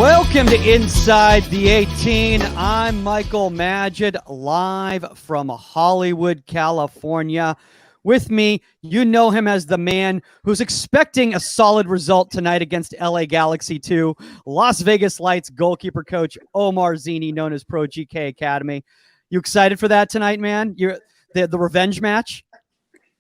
Welcome to Inside the 18. I'm Michael Magid, live from Hollywood, California. With me, you know him as the man who's expecting a solid result tonight against LA Galaxy 2, Las Vegas Lights goalkeeper coach Omar Zini, known as Pro GK Academy. You excited for that tonight, man? You're the revenge match?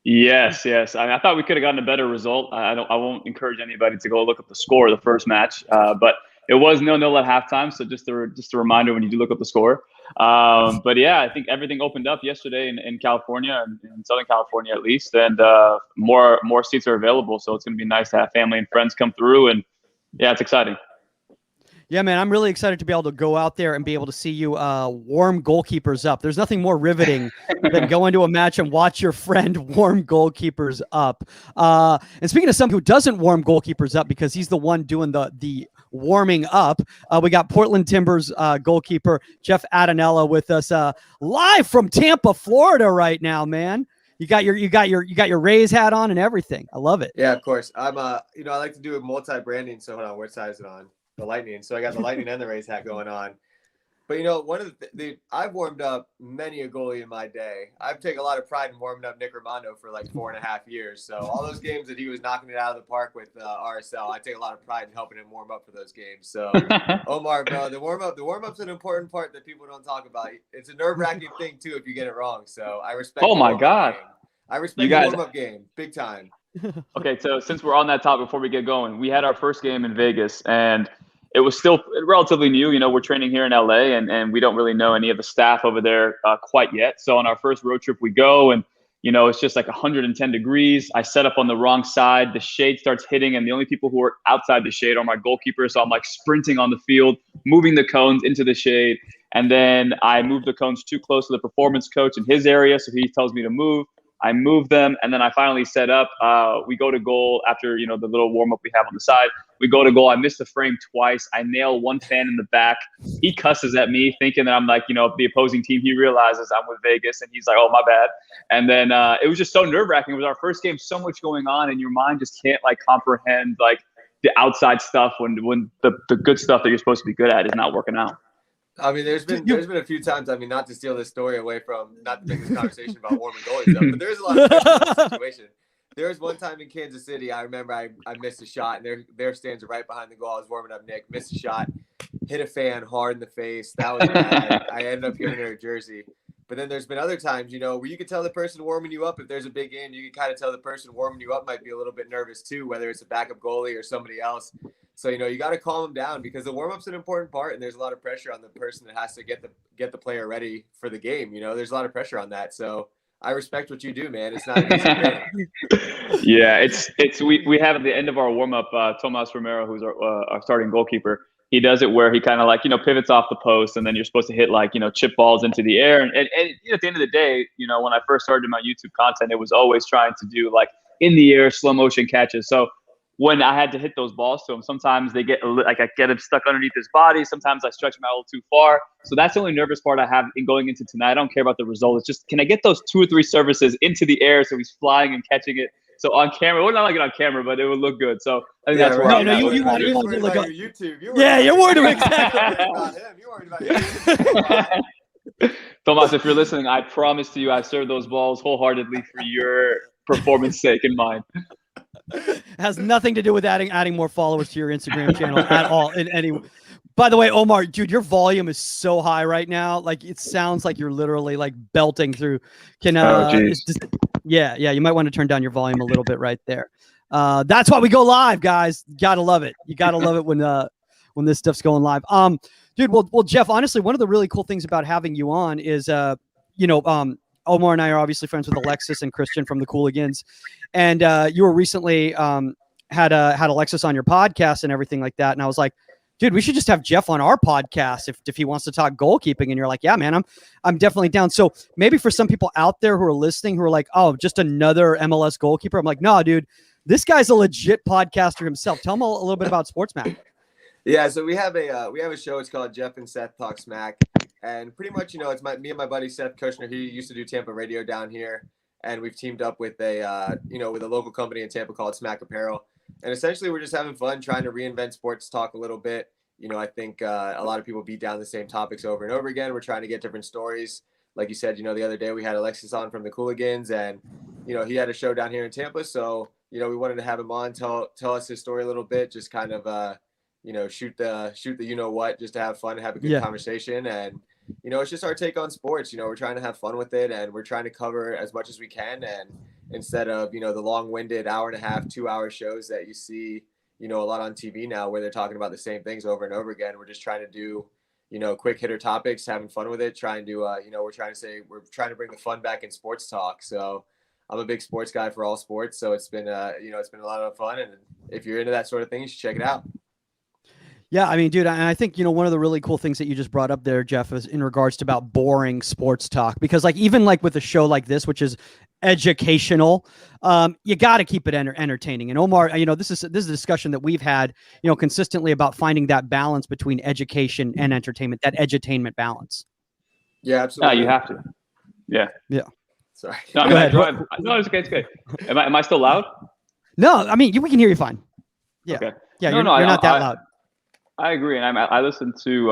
Yes. I mean, I thought we could have gotten a better result. I won't encourage anybody to go look up the score of the first match, but it was 0-0 at halftime. So just a reminder when you do look up the score. But yeah, I think everything opened up yesterday in California, in Southern California at least, and more seats are available. So it's going to be nice to have family and friends come through, and yeah, it's exciting. Yeah, man, I'm really excited to be able to go out there and be able to see you warm goalkeepers up. There's nothing more riveting than going to a match and watch your friend warm goalkeepers up. And speaking of someone who doesn't warm goalkeepers up because he's the one doing the warming up, we got Portland Timbers goalkeeper Jeff Attinella with us live from Tampa, Florida right now, man. You got your Rays hat on and everything. I love it. Yeah, of course. I'm I like to do a multi-branding. So hold on, what side is it on? The Lightning. So I got the Lightning and the Rays hat going on. But one of I've warmed up many a goalie in my day. I've taken a lot of pride in warming up Nick Romano for like 4.5 years. So all those games that he was knocking it out of the park with RSL, I take a lot of pride in helping him warm up for those games. So Omar, bro, the warm up's an important part that people don't talk about. It's a nerve-wracking thing too if you get it wrong. So I respect. Oh my God. I respect the warm-up game big time. Okay, so since we're on that topic, before we get going, we had our first game in Vegas, and it was still relatively new. We're training here in LA, and we don't really know any of the staff over there quite yet. So on our first road trip, we go, and it's just like 110 degrees. I set up on the wrong side. The shade starts hitting, and the only people who are outside the shade are my goalkeepers. So I'm like sprinting on the field, moving the cones into the shade, and then I move the cones too close to the performance coach in his area, so he tells me to move. I move them, and then I finally set up. We go to goal after, the little warm-up we have on the side. We go to goal. I miss the frame twice. I nail one fan in the back. He cusses at me, thinking that I'm like, the opposing team. He realizes I'm with Vegas, and he's like, oh, my bad. And then it was just so nerve-wracking. It was our first game, so much going on, and your mind just can't, comprehend, the outside stuff when the good stuff that you're supposed to be good at is not working out. I mean, there's been a few times. I mean, not to steal this story away from, not to make this conversation about warming goalies up, but there's a lot of pressure in this situation. There was one time in Kansas City, I remember I missed a shot, and their stands are right behind the goal. I was warming up Nick, missed a shot, hit a fan hard in the face. That was bad. I ended up giving her a jersey. But then there's been other times, where you can tell the person warming you up, if there's a big game, you can kind of tell the person warming you up might be a little bit nervous too, whether it's a backup goalie or somebody else. So, you got to calm them down because the warm-up's an important part, and there's a lot of pressure on the person that has to get the player ready for the game. There's a lot of pressure on that. So I respect what you do, man. It's not an easy thing. Yeah, we have at the end of our warm-up, Tomas Romero, who's our starting goalkeeper. He does it where he kind of pivots off the post, and then you're supposed to hit chip balls into the air. And at the end of the day, when I first started my YouTube content, it was always trying to do in the air slow motion catches. So when I had to hit those balls to him, sometimes they get I get him stuck underneath his body. Sometimes I stretch him out a little too far. So that's the only nervous part I have in going into tonight. I don't care about the result. It's just, can I get those 2 or 3 services into the air so he's flying and catching it? So on camera, well, not like it on camera, but it would look good. So I think that's where I'm at. You want to look up YouTube. You're worried about him. You're worried about him. Tomas, if you're listening, I promise to you, I served those balls wholeheartedly for your performance sake and mine. It has nothing to do with adding more followers to your Instagram channel at all. In any. By the way, Omar, dude, your volume is so high right now. It sounds like you're literally belting through. Yeah, you might want to turn down your volume a little bit right there. That's why we go live, guys. You gotta love it. You gotta love it when this stuff's going live. Dude, well, Jeff, honestly, one of the really cool things about having you on is, Omar and I are obviously friends with Alexis and Christian from the Cooligans, and you were recently had Alexis on your podcast and everything like that, and I was like, dude, we should just have Jeff on our podcast if he wants to talk goalkeeping. And you're like, yeah, man, I'm definitely down. So maybe for some people out there who are listening, who are like, oh, just another MLS goalkeeper. I'm like, no, dude, this guy's a legit podcaster himself. Tell him a little bit about SportsMac. Yeah, so we have a show. It's called Jeff and Seth Talk Smack, and pretty much, it's me and my buddy Seth Kushner. He used to do Tampa radio down here, and we've teamed up with a local company in Tampa called Smack Apparel. And essentially, we're just having fun trying to reinvent sports talk a little bit. I think a lot of people beat down the same topics over and over again. We're trying to get different stories. Like you said, the other day we had Alexis on from the Cooligans, and, he had a show down here in Tampa. So, we wanted to have him on, tell us his story a little bit, just kind of, shoot the what, just to have fun and have a good conversation. And, it's just our take on sports. We're trying to have fun with it, and we're trying to cover as much as we can. And instead of, the long-winded hour and a half, 2-hour shows that you see, a lot on TV now where they're talking about the same things over and over again, we're just trying to do, quick hitter topics, having fun with it, trying to, we're trying to bring the fun back in sports talk. So I'm a big sports guy for all sports. So it's been, it's been a lot of fun. And if you're into that sort of thing, you should check it out. Yeah, I mean, dude, and I think, one of the really cool things that you just brought up there, Jeff, is in regards to about boring sports talk, because even with a show like this, which is educational, you got to keep it entertaining. And Omar, this is a discussion that we've had, consistently about finding that balance between education and entertainment, that edutainment balance. Yeah, absolutely. No, you have to. Yeah. Yeah. Sorry. No, Go ahead. No, it's okay. It's okay. Am I still loud? No, I mean, we can hear you fine. Yeah. Okay. Yeah. You're not that loud. I agree. And I listen to,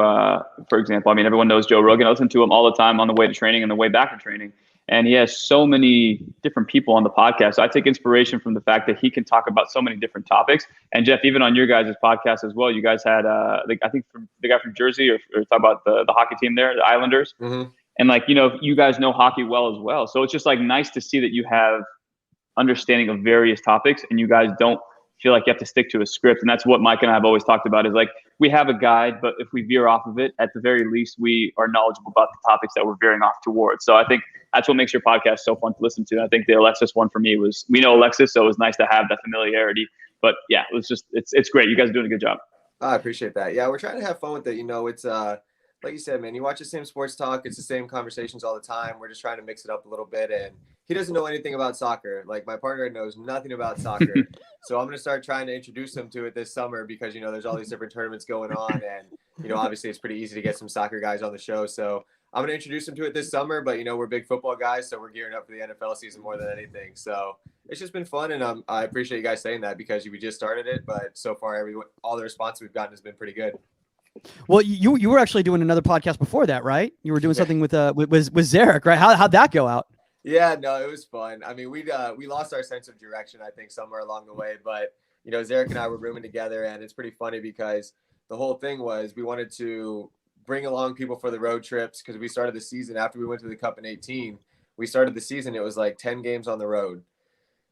for example, everyone knows Joe Rogan. I listen to him all the time on the way to training and the way back from training. And he has so many different people on the podcast. So I take inspiration from the fact that he can talk about so many different topics. And Jeff, even on your guys' podcast as well, you guys had, I think from the guy from Jersey or talk about the hockey team there, the Islanders. Mm-hmm. And you guys know hockey well as well. So it's just nice to see that you have understanding of various topics and you guys don't feel like you have to stick to a script. And that's what Mike and I have always talked about is we have a guide, but if we veer off of it, at the very least, we are knowledgeable about the topics that we're veering off towards. So I think that's what makes your podcast so fun to listen to. And I think the Alexis one for me was, we know Alexis, so it was nice to have that familiarity. But yeah, it was just, it's great. You guys are doing a good job. I appreciate that. Yeah, we're trying to have fun with it. It's like you said, man, you watch the same sports talk. It's the same conversations all the time. We're just trying to mix it up a little bit. And he doesn't know anything about soccer. My partner knows nothing about soccer. So I'm going to start trying to introduce him to it this summer because, there's all these different tournaments going on. And, obviously it's pretty easy to get some soccer guys on the show. So I'm going to introduce him to it this summer. But, we're big football guys. So we're gearing up for the NFL season more than anything. So it's just been fun. And I appreciate you guys saying that because we just started it. But so far, all the response we've gotten has been pretty good. Well, you were actually doing another podcast before that, right? You were doing something with Zarek, right? How'd that go out? Yeah, no, it was fun. I mean, we lost our sense of direction, I think, somewhere along the way. But, Zarek and I were rooming together, and it's pretty funny because the whole thing was we wanted to bring along people for the road trips because we started the season after we went to the Cup in 18. We started the season, it was 10 games on the road.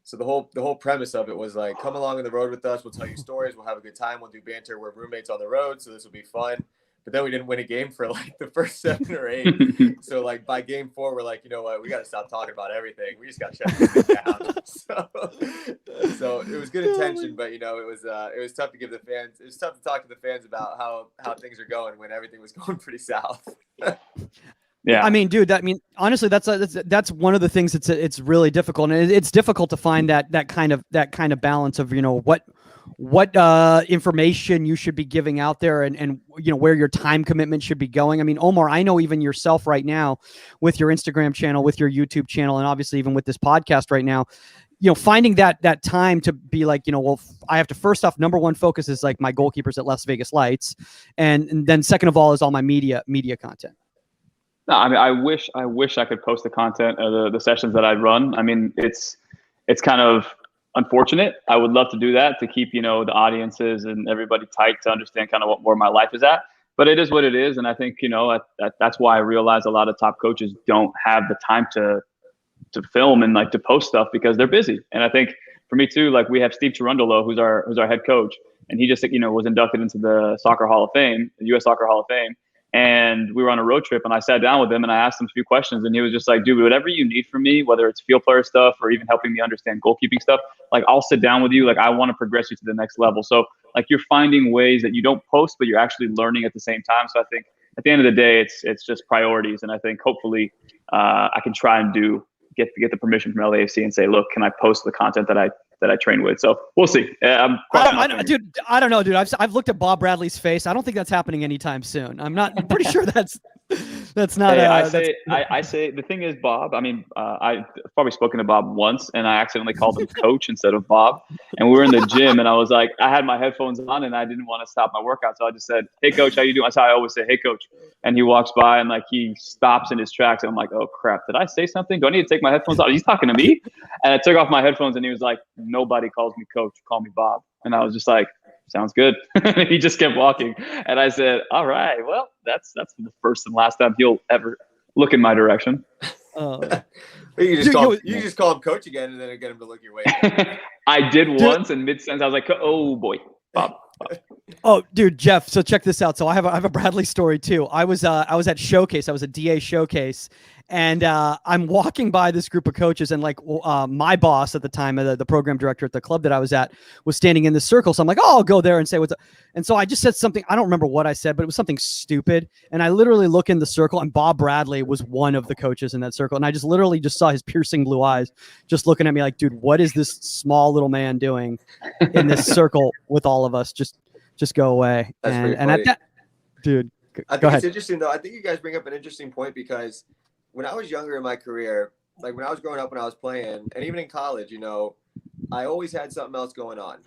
So the whole premise of it was come along on the road with us. We'll tell you stories. We'll have a good time. We'll do banter. We're roommates on the road, so this will be fun. But then we didn't win a game for the first 7 or 8. So by game 4, we're you know what? We got to stop talking about everything. We just got to shut this down. So it was good intention, but it was tough to give the fans. It was tough to talk to the fans about how things are going when everything was going pretty south. Yeah, I mean, dude. Honestly, that's one of the things it's really difficult, and it's difficult to find that kind of balance of what information you should be giving out there, and where your time commitment should be going. I mean, Omar, I know even yourself right now with your Instagram channel, with your YouTube channel, and obviously even with this podcast right now, finding that time to be well, I have to first off, number one focus is my goalkeepers at Las Vegas Lights, and then second of all is all my media content. No, I mean, I wish I could post the content of the sessions that I run. I mean, it's kind of unfortunate. I would love to do that to keep, the audiences and everybody tight to understand kind of where my life is at. But it is what it is. And I think, that's why I realize a lot of top coaches don't have the time to film and to post stuff because they're busy. And I think for me too, we have Steve Cherundolo, who's our head coach. And he just, was inducted into the Soccer Hall of Fame, the U.S. Soccer Hall of Fame. And we were on a road trip and I sat down with him and I asked him a few questions and he was just dude, whatever you need from me, whether it's field player stuff or even helping me understand goalkeeping stuff, I'll sit down with you. I want to progress you to the next level. So you're finding ways that you don't post, but you're actually learning at the same time. So I think at the end of the day, it's just priorities. And I think hopefully I can try and get the permission from LAFC and say, look, can I post the content that I train with? So we'll see. Dude, I don't know, dude. I've looked at Bob Bradley's face. I don't think that's happening anytime soon. I'm pretty sure that's That's not. Hey, I say the thing is, Bob. I mean, I've probably spoken to Bob once, and I accidentally called him Coach instead of Bob. And we were in the gym, and I was like, I had my headphones on, and I didn't want to stop my workout, so I just said, "Hey, Coach, how you doing?" That's how I always say, "Hey, Coach." And he walks by, and like he stops in his tracks, and I'm like, "Oh crap! Did I say something? Do I need to take my headphones off? He's talking to me?" And I took off my headphones, and he was like, "Nobody calls me Coach. Call me Bob." And I was just like, sounds good. He just kept walking. And I said, all right, well, that's the first and last time he'll ever look in my direction. You just call him Coach again and then get him to look your way. I did once in mid-sentence. I was like, oh, boy, Bob. Oh, dude, Jeff. So check this out. So I have a Bradley story too. I was at Showcase. I was a DA Showcase, and I'm walking by this group of coaches, and like my boss at the time, the program director at the club that I was at, was standing in the circle. So I'm like, oh, I'll go there and say what's up. And so I just said something. I don't remember what I said, but it was something stupid. And I literally look in the circle, and Bob Bradley was one of the coaches in that circle. And I just literally just saw his piercing blue eyes, just looking at me like, dude, what is this small little man doing in this circle with all of us? Just go away. That's and at that, dude, I think it's interesting though. I think you guys bring up an interesting point, because when I was younger in my career, like when I was growing up, when I was playing, and even in college, I always had something else going on,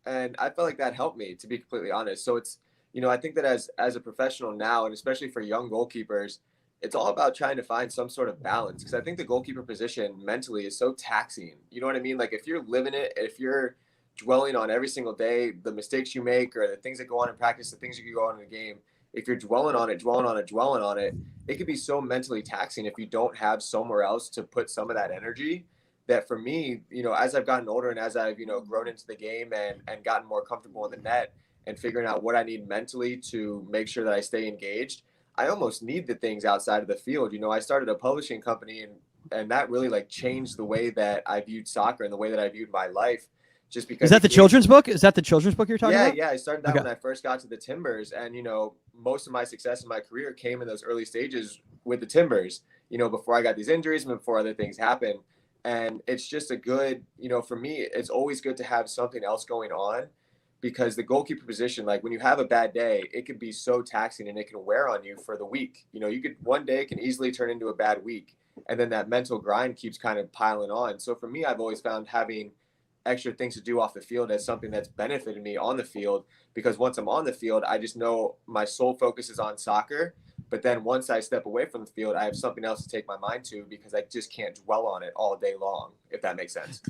and I felt like that helped me, to be completely honest. So it's, I think that as a professional now, and especially for young goalkeepers, it's all about trying to find some sort of balance, because I think the goalkeeper position mentally is so taxing. You know what I mean? Like if you're living it, if you're dwelling on every single day the mistakes you make, or the things that go on in practice, the things that go on in the game, if you're dwelling on it, it could be so mentally taxing if you don't have somewhere else to put some of that energy. That for me, as I've gotten older and as I've grown into the game and gotten more comfortable in the net and figuring out what I need mentally to make sure that I stay engaged, I almost need the things outside of the field. I started a publishing company, and that really like changed the way that I viewed soccer and the way that I viewed my life. Just because is that the children's book? Is that the children's book you're talking about? Yeah. I started that when I first got to the Timbers, and most of my success in my career came in those early stages with the Timbers. Before I got these injuries and before other things happened. And it's just a good, for me, it's always good to have something else going on, because the goalkeeper position, like when you have a bad day, it can be so taxing and it can wear on you for the week. One day can easily turn into a bad week, and then that mental grind keeps kind of piling on. So for me, I've always found having extra things to do off the field as something that's benefited me on the field, because once I'm on the field, I just know my sole focus is on soccer. But then once I step away from the field, I have something else to take my mind to, because I just can't dwell on it all day long, if that makes sense.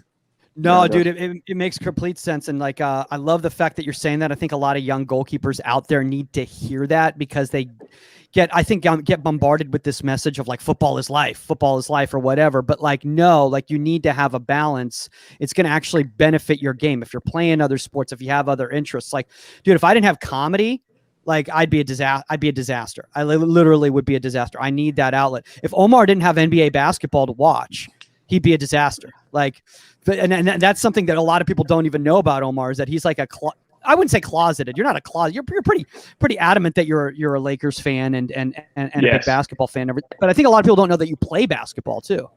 No, dude, it makes complete sense. And like, I love the fact that you're saying that. I think a lot of young goalkeepers out there need to hear that, because they get bombarded with this message of like, football is life or whatever. But like, no, like you need to have a balance. It's going to actually benefit your game. If you're playing other sports, if you have other interests, like, dude, if I didn't have comedy, like I'd be a disaster. I literally would be a disaster. I need that outlet. If Omar didn't have NBA basketball to watch, he'd be a disaster. Like, and that's something that a lot of people don't even know about Omar, is that he's like I wouldn't say closeted. You're not a closet. You're pretty adamant that you're a Lakers fan and yes, a big basketball fan. But I think a lot of people don't know that you play basketball too.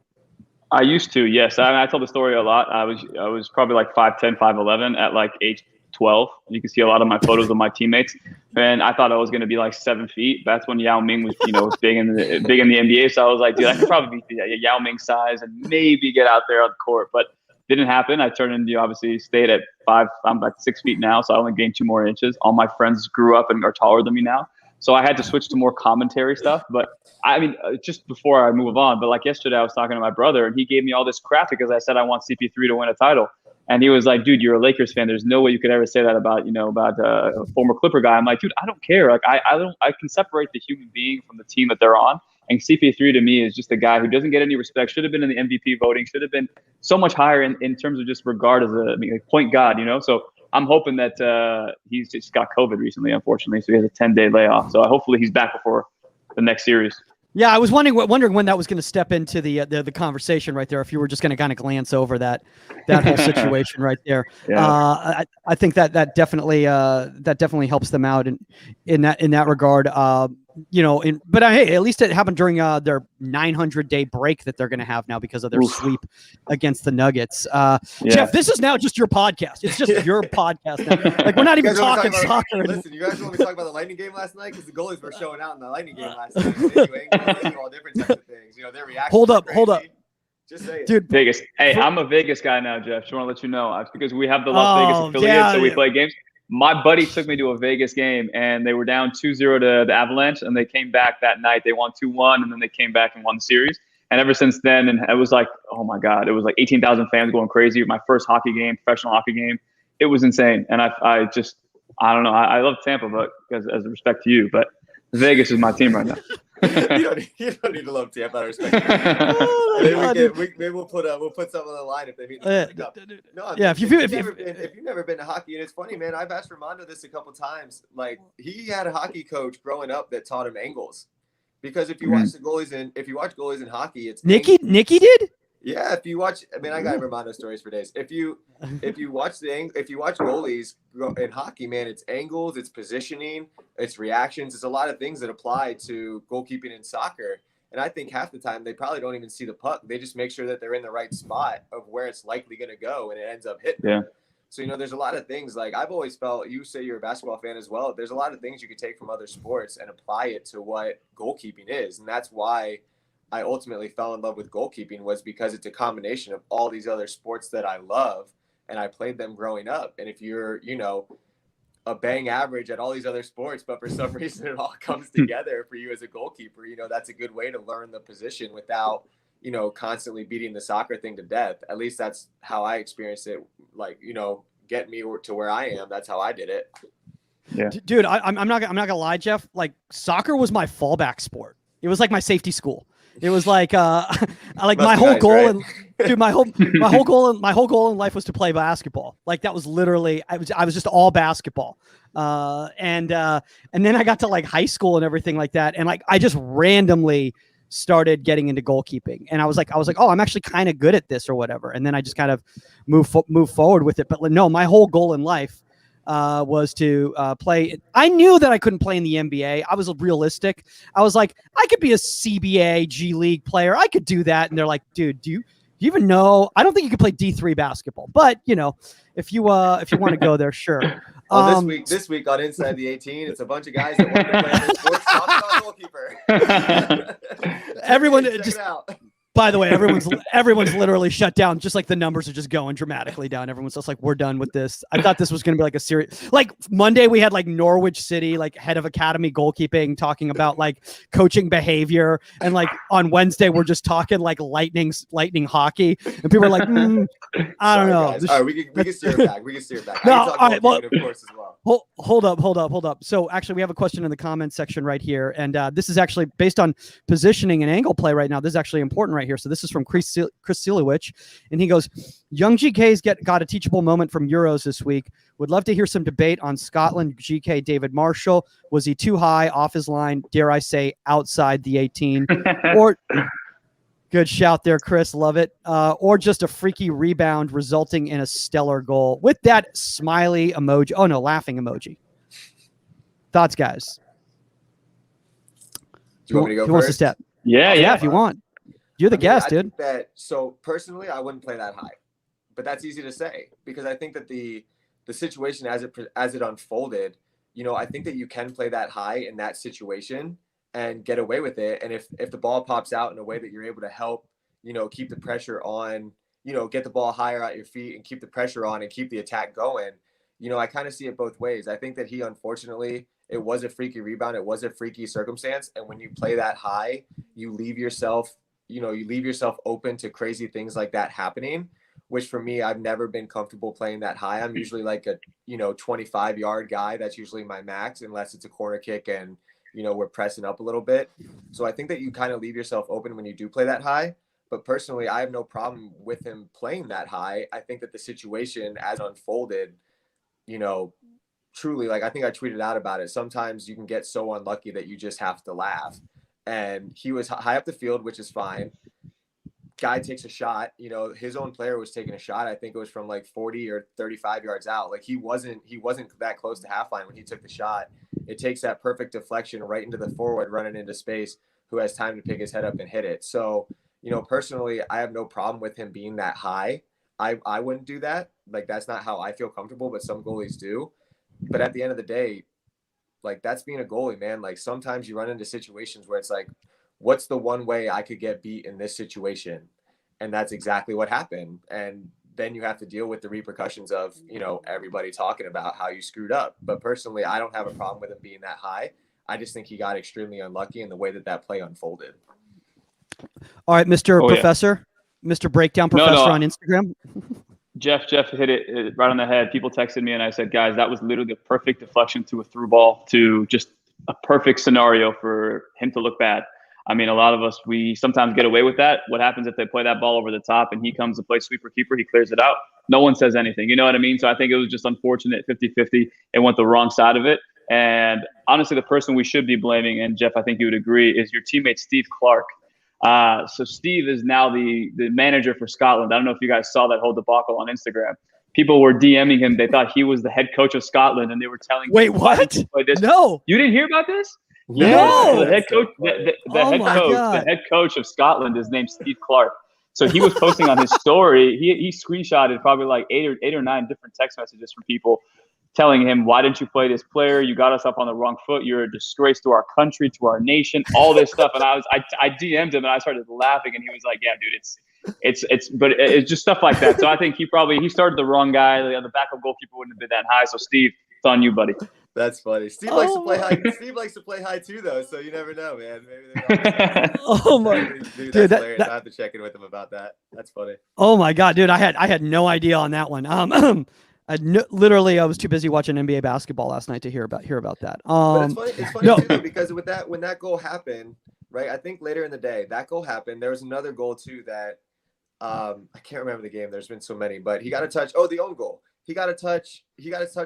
I used to, yes. I tell the story a lot. I was probably like 5'10", 5'11" at like age 12. You can see a lot of my photos of my teammates, and I thought I was going to be like 7 feet. That's when Yao Ming was, was big in the NBA. So I was like, dude, I could probably be Yao Ming size and maybe get out there on the court, but didn't happen. I turned into, obviously stayed at 5. I'm like 6 feet now, so I only gained 2 more inches. All my friends grew up and are taller than me now, so I had to switch to more commentary stuff. But I mean, just before I move on, but like yesterday, I was talking to my brother, and he gave me all this crap because I said I want CP3 to win a title. And he was like, dude, you're a Lakers fan. There's no way you could ever say that about, a former Clipper guy. I'm like, dude, I don't care. Like, I can separate the human being from the team that they're on. And CP3 to me is just a guy who doesn't get any respect, should have been in the MVP voting, should have been so much higher in terms of just regard as a point guard, So I'm hoping that he's just got COVID recently, unfortunately. So he has a 10-day layoff. So hopefully he's back before the next series. Yeah, I was wondering when that was going to step into the conversation right there. If you were just going to kind of glance over that whole situation right there, yeah. I think that definitely helps them out in that regard. but hey, at least it happened during their 900-day break that they're going to have now because of their sweep against the Nuggets. Jeff, this is now just your podcast. It's just your podcast now. Like, we're not even talking soccer. Listen, you guys want me to talk about the Lightning game last night? Because the goalies were showing out in the Lightning game last night. Anyway, all different types of things. Their reaction. Hold up. Just say it. Dude, Vegas. Hey, I'm a Vegas guy now, Jeff. Just want to let you know. It's because we have the Las Vegas affiliate, so we play games. My buddy took me to a Vegas game, and they were down 2-0 to the Avalanche, and they came back that night. They won 2-1, and then they came back and won the series. And ever since then, and it was like, oh my God, it was like 18,000 fans going crazy. My first hockey game, professional hockey game. It was insane. And I don't know. I love Tampa, but as a respect to you, but Vegas is my team right now. you don't need to love Tampa. I respect you. Maybe we'll put something on the line if they meet the Cup. No, yeah. If you've never been to hockey, and it's funny, man. I've asked Armando this a couple times. Like, he had a hockey coach growing up that taught him angles, because if you watch goalies in hockey, it's Nicky did. Yeah, if you watch, I got Armando stories for days. If you watch goalies in hockey, man, it's angles, it's positioning, it's reactions, it's a lot of things that apply to goalkeeping in soccer. And I think half the time they probably don't even see the puck. They just make sure that they're in the right spot of where it's likely going to go, and it ends up hitting. Yeah. So, there's a lot of things. Like, I've always felt, you say you're a basketball fan as well, there's a lot of things you could take from other sports and apply it to what goalkeeping is. And that's why I ultimately fell in love with goalkeeping, was because it's a combination of all these other sports that I love, and I played them growing up. And if you're, a bang average at all these other sports, but for some reason it all comes together for you as a goalkeeper, that's a good way to learn the position without, constantly beating the soccer thing to death. At least that's how I experienced it. Like, get me to where I am. That's how I did it. Yeah, dude, I'm not gonna lie, Jeff. Like, soccer was my fallback sport. It was like my safety school. It was like my whole goal, right? Dude, my whole goal in life was to play basketball. Like, that was literally, I was just all basketball. And then I got to like high school and everything like that, and like I just randomly started getting into goalkeeping, and I was like, oh, I'm actually kind of good at this or whatever. And then I just kind of move forward with it. But no, my whole goal in life was to play. I knew that I couldn't play in the NBA. I was realistic. I was like, I could be a CBA G League player. I could do that. And they're like, dude, do you even know? I don't think you could play D3 basketball, but if you want to go there, sure. This week on Inside the 18, it's a bunch of guys that want to play in sports. Talk about goalkeeper. Everyone just. By the way, everyone's literally shut down. Just like the numbers are just going dramatically down. Everyone's just like, we're done with this. I thought this was going to be like a series. Like, Monday we had like Norwich City, like head of academy goalkeeping, talking about like coaching behavior, and like on Wednesday we're just talking like lightning hockey, and people are like, I don't know. All right, we can steer it back. We can steer it back. No, all right. Well, of course, as well. Hold up. So actually, we have a question in the comments section right here, and this is actually based on positioning and angle play right now. This is actually important right here. So this is from Chris Silowich, and he goes, young GK's got a teachable moment from Euros this week. Would love to hear some debate on Scotland GK David Marshall. Was he too high, off his line, dare I say, outside the 18? Or good shout there, Chris. Love it. Or just a freaky rebound resulting in a stellar goal with that smiley emoji. Oh, no, laughing emoji. Thoughts, guys? Do you want me to go first? Who wants to step? Yeah. If you want. You're the guest, dude. So personally, I wouldn't play that high. But that's easy to say, because I think that the situation as it unfolded, I think that you can play that high in that situation and get away with it. And if the ball pops out in a way that you're able to help, keep the pressure on, get the ball higher at your feet and keep the pressure on and keep the attack going, I kind of see it both ways. I think that he, unfortunately, it was a freaky rebound. It was a freaky circumstance. And when you play that high, you leave yourself open to crazy things like that happening, which for me, I've never been comfortable playing that high. I'm usually like a, 25-yard guy. That's usually my max, unless it's a corner kick and, we're pressing up a little bit. So I think that you kind of leave yourself open when you do play that high. But personally, I have no problem with him playing that high. I think that the situation as unfolded, truly, like, I think I tweeted out about it. Sometimes you can get so unlucky that you just have to laugh. And he was high up the field, which is fine. Guy takes a shot, his own player was taking a shot. I think it was from like 40 or 35 yards out. Like, he wasn't that close to half line when he took the shot. it takes that perfect deflection right into the forward running into space who has time to pick his head up and hit it. So, personally, I have no problem with him being that high. I wouldn't do that. Like, that's not how I feel comfortable, but some goalies do. But at the end of the day, like, that's being a goalie, man. Like, sometimes you run into situations where it's like, what's the one way I could get beat in this situation? And that's exactly what happened. And then you have to deal with the repercussions of, everybody talking about how you screwed up. But personally, I don't have a problem with him being that high. I just think he got extremely unlucky in the way that play unfolded. All right, Mr. Professor, Mr. Breakdown Professor on Instagram. Jeff hit it right on the head. People texted me and I said, guys, that was literally the perfect deflection to a through ball, to just a perfect scenario for him to look bad. I mean, a lot of us, we sometimes get away with that. What happens if they play that ball over the top and he comes to play sweeper keeper, he clears it out? No one says anything. You know what I mean? So I think it was just unfortunate, 50-50. It went the wrong side of it. And honestly, the person we should be blaming, and Jeff, I think you would agree, is your teammate, Steve Clark. So Steve is now the manager for Scotland. I don't know if you guys saw that whole debacle on Instagram. People were DMing him. They thought he was the head coach of Scotland, and they were telling him, wait, what? No. You didn't hear about this? No. The head coach, the head coach of Scotland is named Steve Clark. So he was posting on his story. He screenshotted probably like eight or nine different text messages from people telling him, why didn't you play this player? You got us up on the wrong foot. You're a disgrace to our country, to our nation, all this stuff. And I DM'd him and I started laughing and he was like, yeah, dude, it's just stuff like that. So I think he started the wrong guy. The backup goalkeeper wouldn't have been that high. So Steve, it's on you, buddy. That's funny. Steve likes to play high. Steve likes to play high too, though. So you never know, man. Maybe oh my, dude, that's hilarious. I have to check in with him about that. That's funny. Oh my god, dude, I had no idea on that one. Literally, I was too busy watching NBA basketball last night to hear about that. But it's funny too, though, because with that, when that goal happened, right? I think later in the day, that goal happened. There was another goal too that I can't remember the game. There's been so many, but he got a touch. Oh, the own goal. He got a touch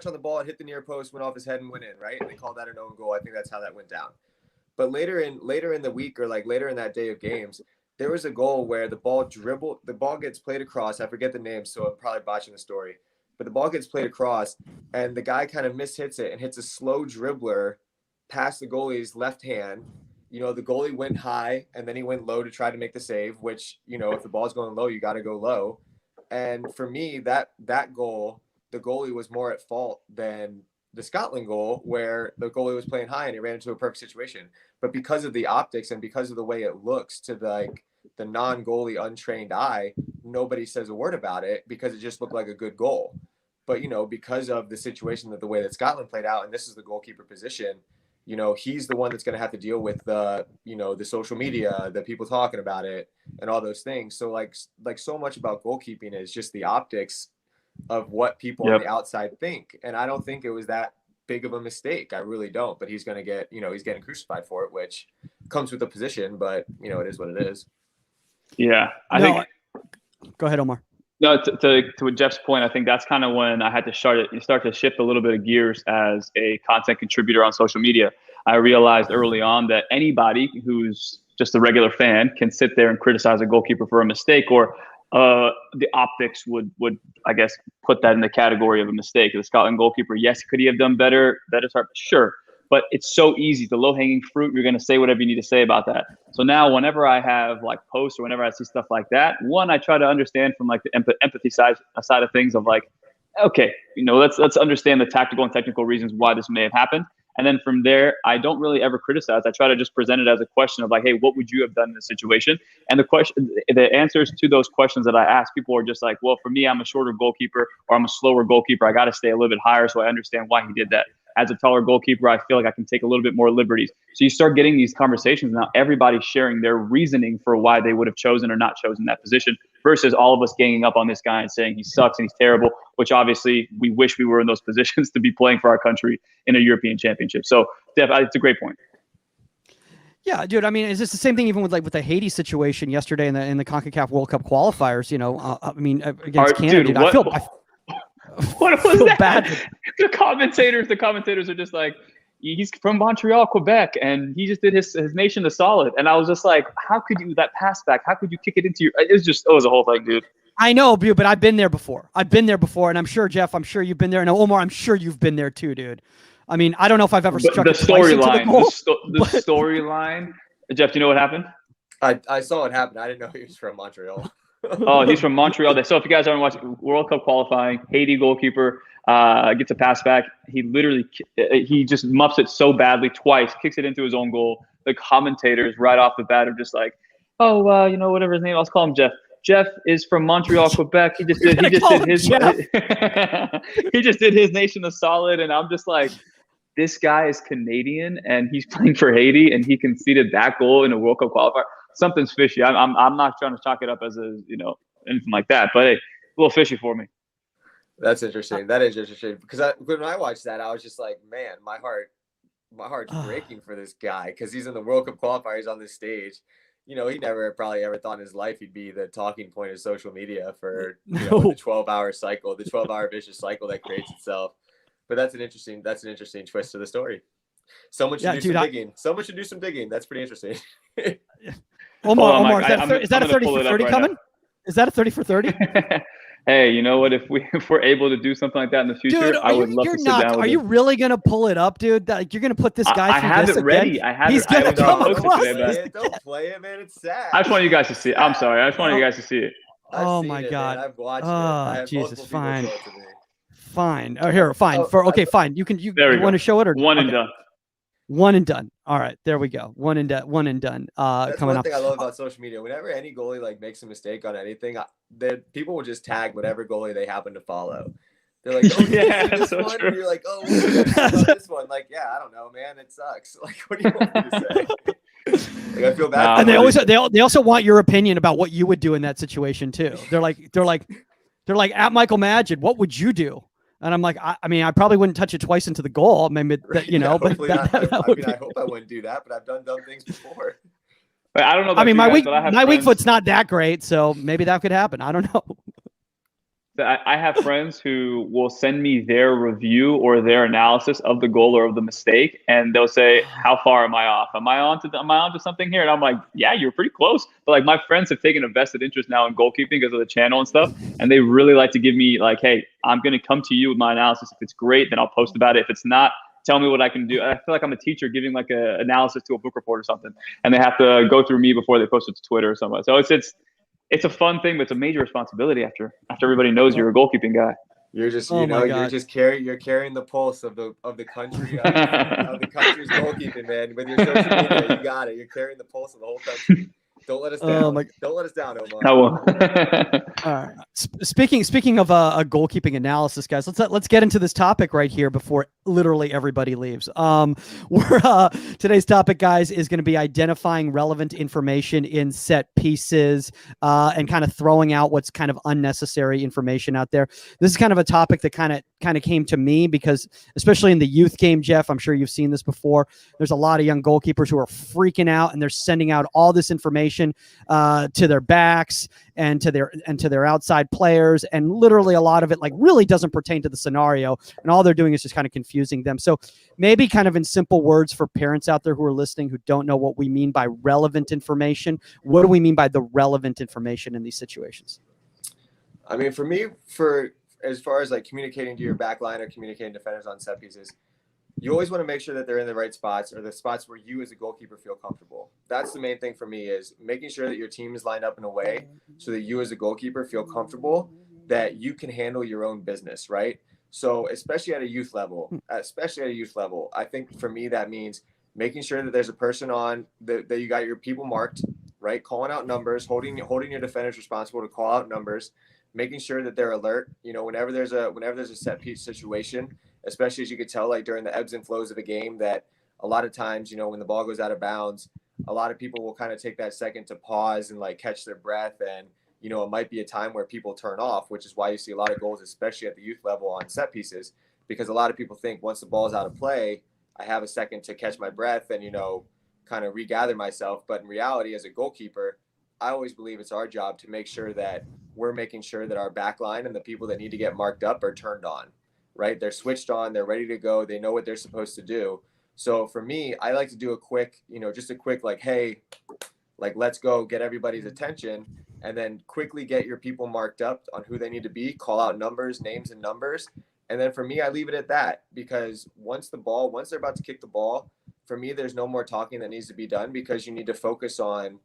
on the ball and hit the near post, went off his head and went in, right? And they called that an own goal. I think that's how that went down. But later in the week, or like later in that day of games, there was a goal where the ball gets played across. I forget the name, so I'm probably botching the story. But the ball gets played across, and the guy kind of mishits it and hits a slow dribbler past the goalie's left hand. The goalie went high, and then he went low to try to make the save, which, if the ball's going low, you got to go low. And for me, that goal, the goalie was more at fault than the Scotland goal, where the goalie was playing high and he ran into a perfect situation. But because of the optics and because of the way it looks to the non-goalie untrained eye, nobody says a word about it because it just looked like a good goal. But, because of the situation the way that Scotland played out, and this is the goalkeeper position, he's the one that's going to have to deal with the social media, the people talking about it and all those things. So like so much about goalkeeping is just the optics of what people on the outside think. And I don't think it was that big of a mistake. I really don't, but he's going to get, he's getting crucified for it, which comes with the position, but it is what it is. Yeah. I think. Go ahead, Omar. No, to Jeff's point, I think that's kind of when I had to start to shift a little bit of gears as a content contributor on social media. I realized early on that anybody who's just a regular fan can sit there and criticize a goalkeeper for a mistake, or the optics would I guess put that in the category of a mistake. The Scotland goalkeeper, yes, could he have done better? Sure. But it's so easy, the low-hanging fruit. You're going to say whatever you need to say about that. So now whenever I have like posts or whenever I see stuff like that, one, I try to understand from like the empathy side of things of like, okay, let's understand the tactical and technical reasons why this may have happened. And then from there, I don't really ever criticize. I try to just present it as a question of like, hey, what would you have done in this situation? And the answers to those questions that I ask people are just like, well, for me, I'm a shorter goalkeeper or I'm a slower goalkeeper. I got to stay a little bit higher so I understand why he did that. As a taller goalkeeper, I feel like I can take a little bit more liberties. So you start getting these conversations now, everybody's sharing their reasoning for why they would have chosen or not chosen that position, versus all of us ganging up on this guy and saying he sucks and he's terrible, which obviously we wish we were in those positions to be playing for our country in a European championship. So Def, it's a great point. Yeah, dude. I mean, is this the same thing even with the Haiti situation yesterday in the CONCACAF World Cup qualifiers? Against Canada. Dude, I feel what was that? Bad. The commentators are just like, he's from Montreal, Quebec, and he just did his nation a solid. And I was just like, how could you, that pass back, how could you kick it into your, it was a whole thing, dude. I know, but I've been there before. And I'm sure, Jeff, you've been there. And Omar, I'm sure you've been there too, dude. I mean, I don't know if I've ever struck the it twice into the goal. The storyline. Jeff, do you know what happened? I saw it happen. I didn't know he was from Montreal. Oh, he's from Montreal. So if you guys aren't watching World Cup qualifying, Haiti goalkeeper gets a pass back. He just muffs it so badly twice, kicks it into his own goal. The commentators right off the bat are just like, "Oh, whatever his name. I'll call him Jeff. Jeff is from Montreal, Quebec. He just did his nation a solid." And I'm just like, this guy is Canadian and he's playing for Haiti and he conceded that goal in a World Cup qualifier. Something's fishy. I'm not trying to chalk it up as anything like that, but hey, a little fishy for me. That's interesting. That is interesting because when I watched that, I was just like, man, my heart's breaking for this guy because he's in the World Cup qualifier. He's on this stage. He never probably ever thought in his life he'd be the talking point of social media for the 12-hour cycle, the 12-hour vicious cycle that creates itself. But that's an interesting twist to the story. Someone should do some digging. Someone should do some digging. That's pretty interesting. Omar, is that a 30 for 30 coming? Now. Is that a 30 for 30? Hey, you know what? If we're able to do something like that in the future, dude, I would love to sit down with Are you really gonna pull it up, dude? You're gonna put this guy through this again? Ready. I have it ready. Don't play it, man. It's sad. I just want you guys to see it. I'm sorry. I just want you guys to see it. Oh my God. I've watched it. Jesus, fine. Fine. Oh, here, fine. Fine. You want to show it or one and done. One and done. All right, there we go. One and done. That's coming one up. thing I love about social media. Whenever any goalie makes a mistake on anything, people will just tag whatever goalie they happen to follow. They're like, "Oh yeah, this one." And you're like, "Oh, what about this one?" Like, yeah, I don't know, man. It sucks. Like, what do you want me to say? I feel bad. And they also want your opinion about what you would do in that situation too. They're like at Michael Madgett, what would you do? And I'm like, I mean, I probably wouldn't touch it twice into the goal. Maybe but I hope I wouldn't do that, but I've done dumb things before. But I don't know. I mean, my weak foot's not that great, so maybe that could happen. I don't know. I have friends who will send me their review or their analysis of the goal or of the mistake, and they'll say, "How far am I off? Am I onto something here?" And I'm like, "Yeah, you're pretty close." But like my friends have taken a vested interest now in goalkeeping because of the channel and stuff, and they really like to give me like, "Hey, I'm going to come to you with my analysis. If it's great, then I'll post about it. If it's not, tell me what I can do." I feel like I'm a teacher giving like an analysis to a book report or something, and they have to go through me before they post it to Twitter or something. So it's a fun thing, but it's a major responsibility after everybody knows you're a goalkeeping guy. You're just you're carrying the pulse of the country of the country's goalkeeping, man. With your social media, you got it. You're carrying the pulse of the whole country. Don't let us down. Don't let us down, Omar. I will. All right. Speaking of a goalkeeping analysis, guys, let's get into this topic right here before literally everybody leaves. Today's topic, guys, is going to be identifying relevant information in set pieces and kind of throwing out what's kind of unnecessary information out there. This is kind of a topic that kind of came to me because, especially in the youth game, Jeff, I'm sure you've seen this before. There's a lot of young goalkeepers who are freaking out and they're sending out all this information to their backs and to their outside players, and literally a lot of it like really doesn't pertain to the scenario, and all they're doing is just kind of confusing them. So maybe kind of in simple words for parents out there who are listening who don't know what we mean by relevant information, what do we mean by the relevant information in these situations? I mean, for me, as far as like communicating to your back line or communicating to defenders on set pieces, you always want to make sure that they're in the right spots or the spots where you as a goalkeeper feel comfortable. That's the main thing for me, is making sure that your team is lined up in a way so that you as a goalkeeper feel comfortable that you can handle your own business, right? So especially at a youth level, I think for me that means making sure that there's a person on that you got your people marked, right? Calling out numbers, holding your defenders responsible to call out numbers, making sure that they're alert. Whenever there's a set piece situation, especially as you could tell, like during the ebbs and flows of a game, that a lot of times, when the ball goes out of bounds, a lot of people will kind of take that second to pause and like catch their breath. And, it might be a time where people turn off, which is why you see a lot of goals, especially at the youth level on set pieces, because a lot of people think once the ball is out of play, I have a second to catch my breath and, kind of regather myself. But in reality, as a goalkeeper, I always believe it's our job to make sure that we're making sure that our back line and the people that need to get marked up are turned on. Right? They're switched on, they're ready to go. They know what they're supposed to do. So for me, I like to do a quick, like, hey, like, let's go, get everybody's attention, and then quickly get your people marked up on who they need to be, call out numbers, names and numbers, And then for me, I leave it at that, because once they're about to kick the ball, for me, there's no more talking that needs to be done, because you need to focus on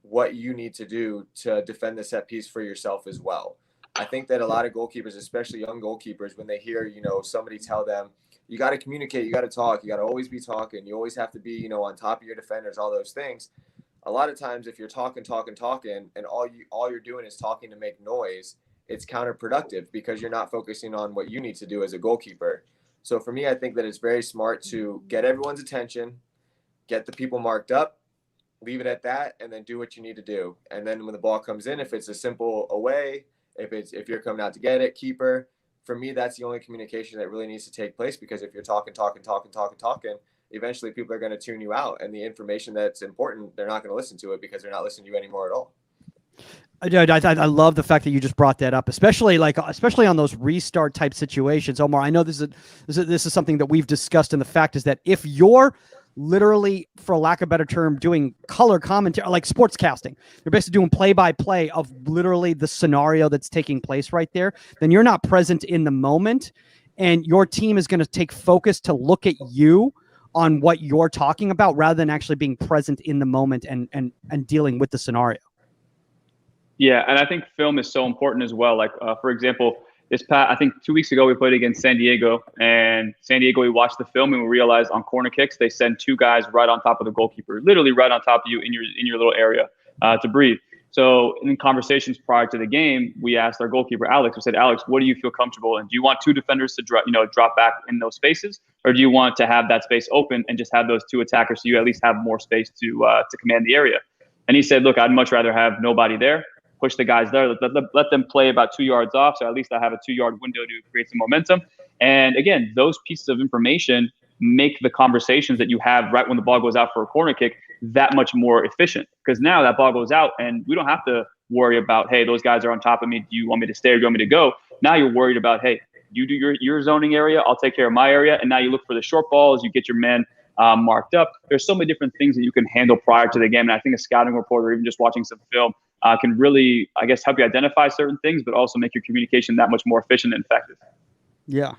what you need to do to defend the set piece for yourself as well. I think that a lot of goalkeepers, especially young goalkeepers, when they hear, somebody tell them, you got to communicate, you got to talk, you got to always be talking, you always have to be, on top of your defenders, all those things. A lot of times, if you're talking, and all you're doing is talking to make noise, it's counterproductive, because you're not focusing on what you need to do as a goalkeeper. So for me, I think that it's very smart to get everyone's attention, get the people marked up, leave it at that, and then do what you need to do. And then when the ball comes in, if it's a simple away, if you're coming out to get it, keeper, for me, that's the only communication that really needs to take place, because if you're talking, eventually people are going to tune you out, and the information that's important, they're not going to listen to it, because they're not listening to you anymore at all. I love the fact that you just brought that up, especially on those restart type situations. Omar, I know this is something that we've discussed, and the fact is that if you're literally, for lack of a better term, doing color commentary, like sportscasting, you're basically doing play-by-play of literally the scenario that's taking place right there, then you're not present in the moment, and your team is going to take focus to look at you on what you're talking about, rather than actually being present in the moment and dealing with the scenario. Yeah, and I think film is so important as well. Like, for example, I think 2 weeks ago, we played against San Diego, and San Diego, we watched the film and we realized on corner kicks, they send two guys right on top of the goalkeeper, literally right on top of you in your little area to breathe. So in conversations prior to the game, we asked our goalkeeper, Alex, we said, Alex, what do you feel comfortable in? Do you want two defenders to drop back in those spaces? Or do you want to have that space open and just have those two attackers so you at least have more space to command the area? And he said, look, I'd much rather have nobody there. Push the guys there, let them play about 2 yards off, so at least I have a 2-yard window to create some momentum. And again, those pieces of information make the conversations that you have right when the ball goes out for a corner kick that much more efficient, because now that ball goes out and we don't have to worry about, hey, those guys are on top of me, do you want me to stay or do you want me to go? Now you're worried about, hey, you do your zoning area, I'll take care of my area, and now you look for the short balls, you get your men marked up. There's so many different things that you can handle prior to the game, and I think a scouting report or even just watching some film can really, I guess, help you identify certain things, but also make your communication that much more efficient and effective. Yeah.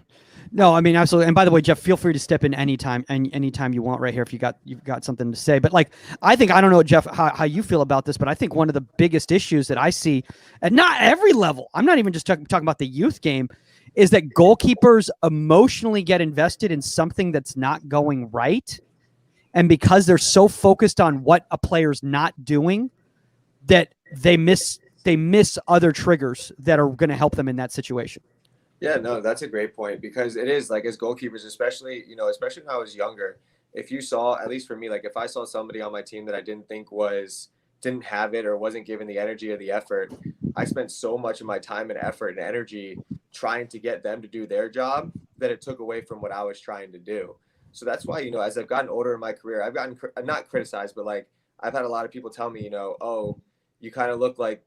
No, I mean, absolutely. And by the way, Jeff, feel free to step in anytime you want right here if you've got something to say. But I don't know, Jeff, how you feel about this, but I think one of the biggest issues that I see at not every level, I'm not even just talking about the youth game, is that goalkeepers emotionally get invested in something that's not going right. And because they're so focused on what a player's not doing, that they miss other triggers that are going to help them in that situation. Yeah, no, that's a great point, because it is like, as goalkeepers, especially when I was younger, if you saw, at least for me, like if I saw somebody on my team that I didn't think didn't have it or wasn't given the energy or the effort, I spent so much of my time and effort and energy trying to get them to do their job that it took away from what I was trying to do. So that's why, as I've gotten older in my career, I've gotten not criticized, but I've had a lot of people tell me, oh, you kind of look like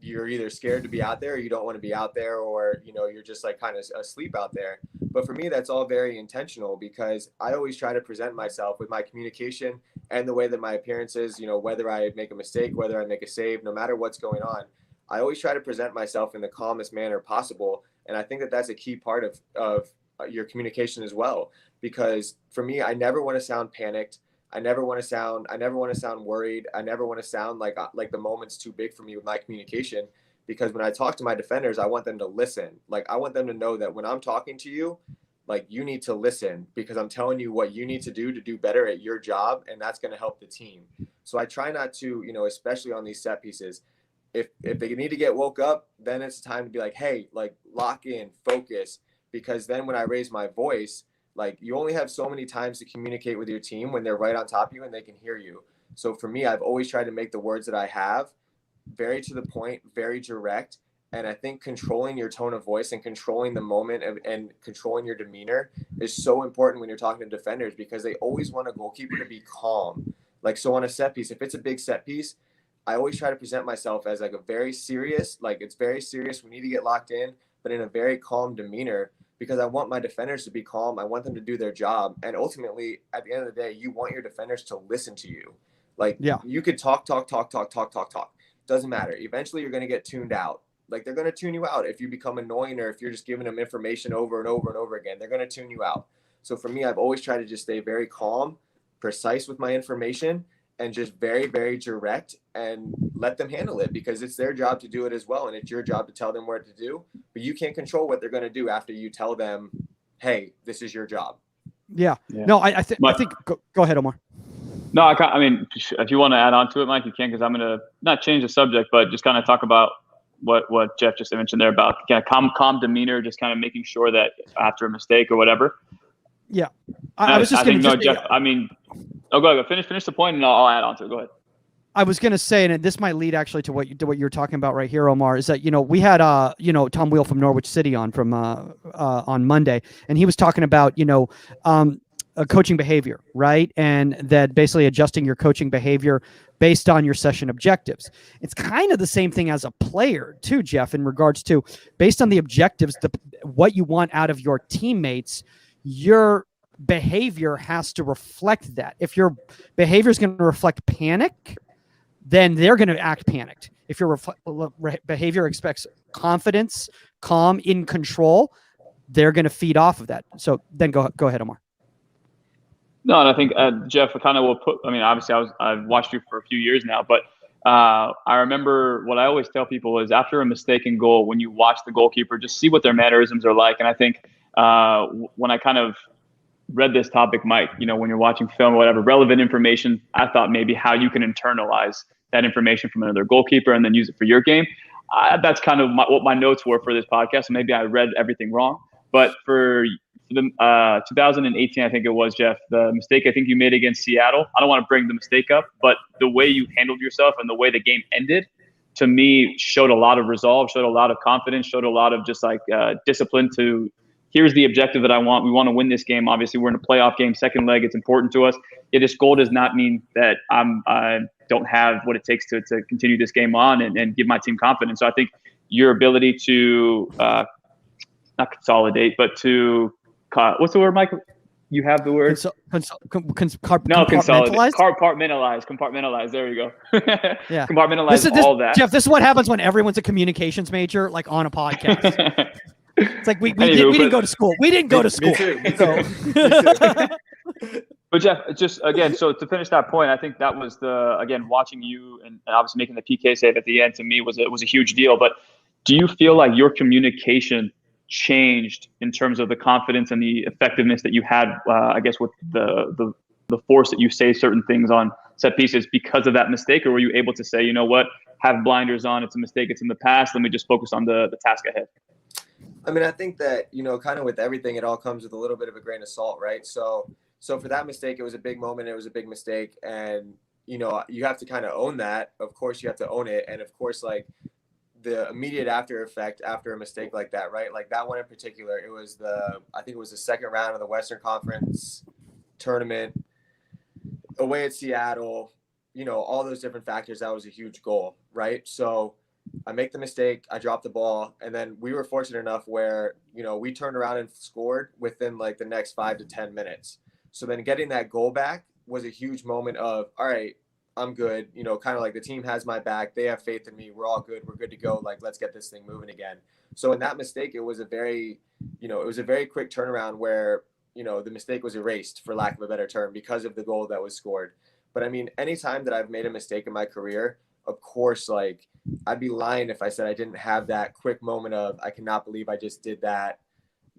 you're either scared to be out there or you don't want to be out there, or, you're just kind of asleep out there. But for me, that's all very intentional, because I always try to present myself with my communication and the way that my appearance is, whether I make a mistake, whether I make a save, no matter what's going on, I always try to present myself in the calmest manner possible. And I think that that's a key part of your communication as well, because for me, I never want to sound panicked. I never want to sound worried. I never want to sound like the moment's too big for me with my communication, because when I talk to my defenders, I want them to listen. I want them to know that when I'm talking to you, you need to listen, because I'm telling you what you need to do better at your job, and that's going to help the team. So I try not to, especially on these set pieces, if they need to get woke up, then it's time to be like, hey, lock in, focus, because then when I raise my voice, you only have so many times to communicate with your team when they're right on top of you and they can hear you. So for me, I've always tried to make the words that I have very to the point, very direct. And I think controlling your tone of voice and controlling the moment and controlling your demeanor is so important when you're talking to defenders, because they always want a goalkeeper to be calm. So on a set piece, if it's a big set piece, I always try to present myself as a very serious, it's very serious, we need to get locked in, but in a very calm demeanor, because I want my defenders to be calm. I want them to do their job. And ultimately, at the end of the day, you want your defenders to listen to you. You could talk. Doesn't matter. Eventually, you're going to get tuned out. Like, they're going to tune you out if you become annoying, or if you're just giving them information over and over and over again. They're going to tune you out. So for me, I've always tried to just stay very calm, precise with my information, and just very, very direct, and let them handle it, because it's their job to do it as well. And it's your job to tell them what to do, but you can't control what they're going to do after you tell them, hey, this is your job. Yeah. No, I think go ahead, Omar. No, I mean, if you want to add on to it, Mike, you can, because I'm going to not change the subject, but just kind of talk about what Jeff just mentioned there about kind of calm demeanor, just kind of making sure that after a mistake or whatever. Yeah. I was just going to Jeff, I mean, go ahead. Finish the point, and I'll add on to it. Go ahead. I was going to say, and this might lead actually to what you're talking about right here, Omar, is that, we had, Tom Wheel from Norwich City on Monday, and he was talking about, coaching behavior, right? And that basically adjusting your coaching behavior based on your session objectives. It's kind of the same thing as a player too, Jeff, in regards to based on the objectives, what you want out of your teammates, your behavior has to reflect that. If your behavior is going to reflect panic, then they're going to act panicked. If your behavior expects confidence, calm, in control, they're going to feed off of that. So then go ahead, Omar. No, and I think Jeff kind of will put. I mean, obviously, I've watched you for a few years now, but I remember what I always tell people is after a mistaken goal, when you watch the goalkeeper, just see what their mannerisms are like. And I think when I kind of read this topic, Mike, when you're watching film or whatever, relevant information, I thought maybe how you can internalize that information from another goalkeeper and then use it for your game. That's kind of what my notes were for this podcast. So maybe I read everything wrong, but for the 2018, I think it was, Jeff, the mistake I think you made against Seattle. I don't want to bring the mistake up, but the way you handled yourself and the way the game ended, to me, showed a lot of resolve, showed a lot of confidence, showed a lot of just like discipline to, here's the objective that I want. We want to win this game. Obviously, we're in a playoff game, second leg. It's important to us. This goal does not mean that I don't have what it takes to continue this game on and give my team confidence. So I think your ability to not consolidate, but to what's the word, Mike? You have the word? Compartmentalize? Compartmentalize. There we go. Yeah. Compartmentalize all that. Jeff, this is what happens when everyone's a communications major, like on a podcast. It's like we didn't go to school. We didn't go to school. Me too. But Jeff, just again, so to finish that point, I think that was watching you and obviously making the PK save at the end, to me was a huge deal. But do you feel like your communication changed in terms of the confidence and the effectiveness that you had, I guess, with the force that you say certain things on set pieces because of that mistake? Or were you able to say, you know what, have blinders on, it's a mistake, it's in the past, let me just focus on the task ahead? I mean, I think that, kind of with everything, it all comes with a little bit of a grain of salt, right? So for that mistake, it was a big moment, it was a big mistake, and, you have to kind of own that. Of course, you have to own it. And of course, like, the immediate after effect after a mistake like that, right? Like that one in particular, I think it was the second round of the Western Conference tournament away at Seattle, all those different factors. That was a huge goal, right? So I make the mistake, I drop the ball, and then we were fortunate enough where, we turned around and scored within like the next 5 to 10 minutes. So then getting that goal back was a huge moment of, all right, I'm good, kind of like the team has my back. They have faith in me. We're all good. We're good to go. Like, let's get this thing moving again. So in that mistake, it was a very quick turnaround where, the mistake was erased, for lack of a better term, because of the goal that was scored. But I mean, anytime that I've made a mistake in my career, of course, like, I'd be lying if I said I didn't have that quick moment of, I cannot believe I just did that.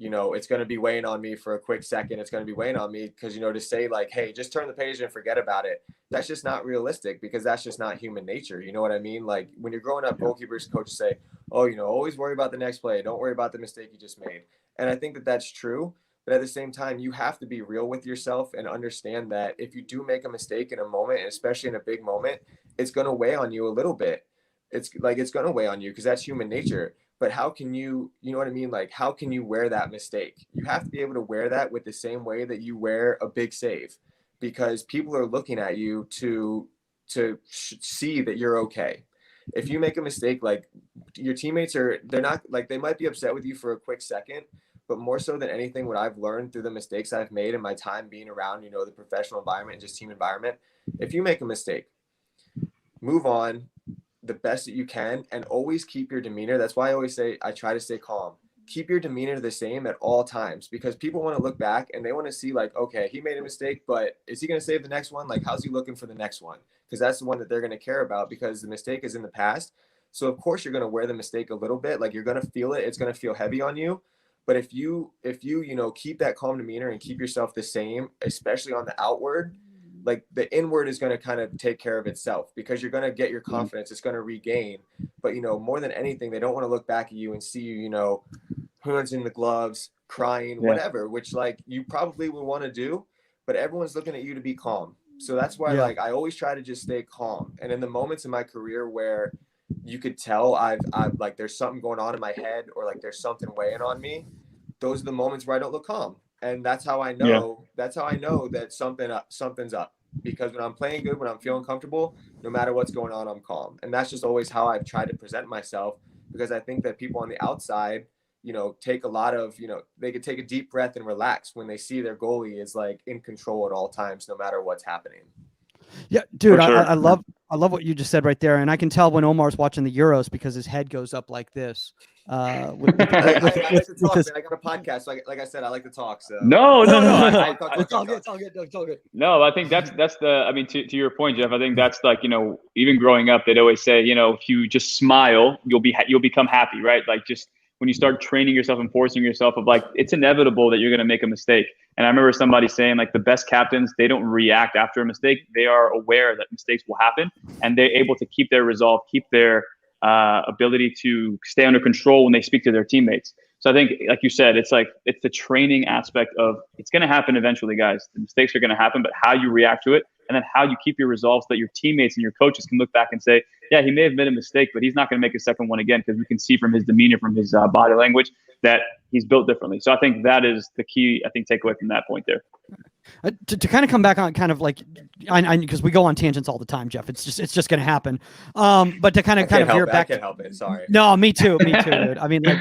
It's going to be weighing on me for a quick second. It's going to be weighing on me because, to say like, hey, just turn the page and forget about it. That's just not realistic, because that's just not human nature. You know what I mean? Like, when you're growing up, goalkeepers, coaches say, oh, always worry about the next play. Don't worry about the mistake you just made. And I think that that's true. But at the same time, you have to be real with yourself and understand that if you do make a mistake in a moment, and especially in a big moment, it's going to weigh on you a little bit. It's going to weigh on you because that's human nature. But how can you know what I mean? Like, how can you wear that mistake? You have to be able to wear that with the same way that you wear a big save, because people are looking at you to see that you're okay. If you make a mistake, like, your teammates they're not, like, they might be upset with you for a quick second, but more so than anything, what I've learned through the mistakes I've made in my time being around, the professional environment and just team environment, if you make a mistake, move on. the best that you can and always keep your demeanor. That's why I always say I try to stay calm. Keep your demeanor the same at all times, because people want to look back and they want to see like, okay, he made a mistake, but is he going to save the next one? Like, how's he looking for the next one? Because that's the one that they're going to care about, because the mistake is in the past. So of course you're going to wear the mistake a little bit. Like, you're going to feel it. It's going to feel heavy on you. But if you keep that calm demeanor and keep yourself the same, especially on the outward, like the inward is going to kind of take care of itself, because you're going to get your confidence. It's going to regain. But, more than anything, they don't want to look back at you and see you, hands in the gloves, crying, whatever, which like you probably would want to do, but everyone's looking at you to be calm. So that's why like I always try to just stay calm. And in the moments in my career where you could tell I've like there's something going on in my head, or like there's something weighing on me, those are the moments where I don't look calm. And that's how I know that something's up. Because when I'm playing good, when I'm feeling comfortable, no matter what's going on, I'm calm. And that's just always how I've tried to present myself, because I think that people on the outside, take a lot of, they could take a deep breath and relax when they see their goalie is like in control at all times, no matter what's happening. Yeah, dude, sure. I love what you just said right there. And I can tell when Omar's watching the Euros because his head goes up like this. I like to talk, man. I got a podcast. So like I said, I like to talk. So no. It's all good. No, I think that's to your point, Jeff, I think that's like, even growing up, they'd always say, if you just smile, you'll become happy, right? Like, just when you start training yourself and forcing yourself of like, it's inevitable that you're going to make a mistake. And I remember somebody saying like the best captains, they don't react after a mistake. They are aware that mistakes will happen, and they're able to keep their resolve, keep their ability to stay under control when they speak to their teammates. So I think, like you said, it's the training aspect of it's going to happen eventually, guys. The mistakes are going to happen, but how you react to it, and then how you keep your resolve so that your teammates and your coaches can look back and say, yeah, he may have made a mistake, but he's not going to make a second one again, because we can see from his demeanor, from his body language, that he's built differently. So I think that is the key, takeaway from that point there. To kind of come back on kind of like, because we go on tangents all the time, Jeff. It's just going to happen. But to kind of hear back. I can't help it. Sorry. No, me too, dude. I mean, like,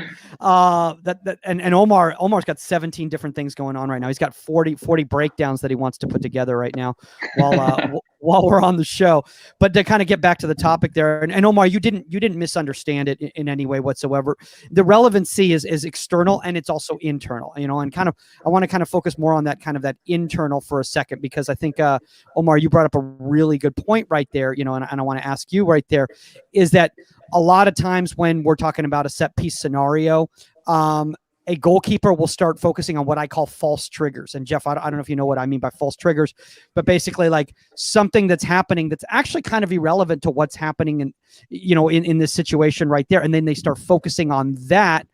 and Omar's got 17 different things going on right now. He's got 40 breakdowns that he wants to put together right now while we're on the show. But to kind of get back to the topic there, and Omar, you didn't misunderstand it in any way whatsoever. The relevancy is external, and it's also internal. And kind of I want to kind of focus more on that internal for a second, because I think Omar, you brought up a really good point right there. And I want to ask you right there, is that a lot of times when we're talking about a set piece scenario, a goalkeeper will start focusing on what I call false triggers. And Jeff, I don't know if you know what I mean by false triggers, but basically like something that's happening that's actually kind of irrelevant to what's happening in this situation right there. And then they start focusing on that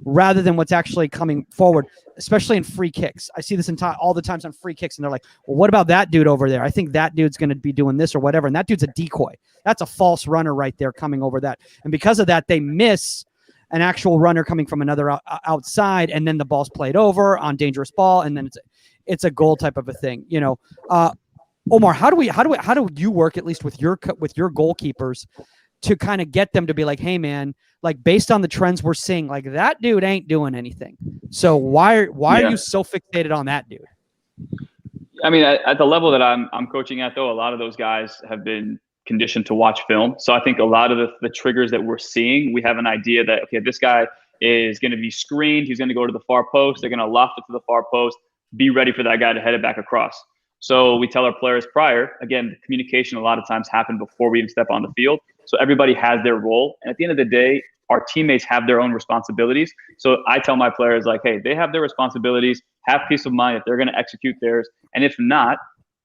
rather than what's actually coming forward, especially in free kicks. I see this all the times on free kicks, and they're like, well, what about that dude over there? I think that dude's going to be doing this or whatever. And that dude's a decoy. That's a false runner right there coming over that. And because of that, they miss an actual runner coming from another outside, and then the ball's played over on dangerous ball, and then it's a goal type of a thing. Omar, how do you work, at least with your goalkeepers, to kind of get them to be like, hey man, like based on the trends we're seeing, like that dude ain't doing anything. So why are you so fixated on that dude? I mean, at the level that I'm coaching at, though, a lot of those guys have been conditioned to watch film. So I think a lot of the triggers that we're seeing, we have an idea that, okay, this guy is going to be screened. He's going to go to the far post. They're going to loft it to the far post. Be ready for that guy to head it back across. So we tell our players prior, again, the communication a lot of times happen before we even step on the field. So everybody has their role. And at the end of the day, our teammates have their own responsibilities. So I tell my players, like, hey, they have their responsibilities. Have peace of mind if they're going to execute theirs. And if not,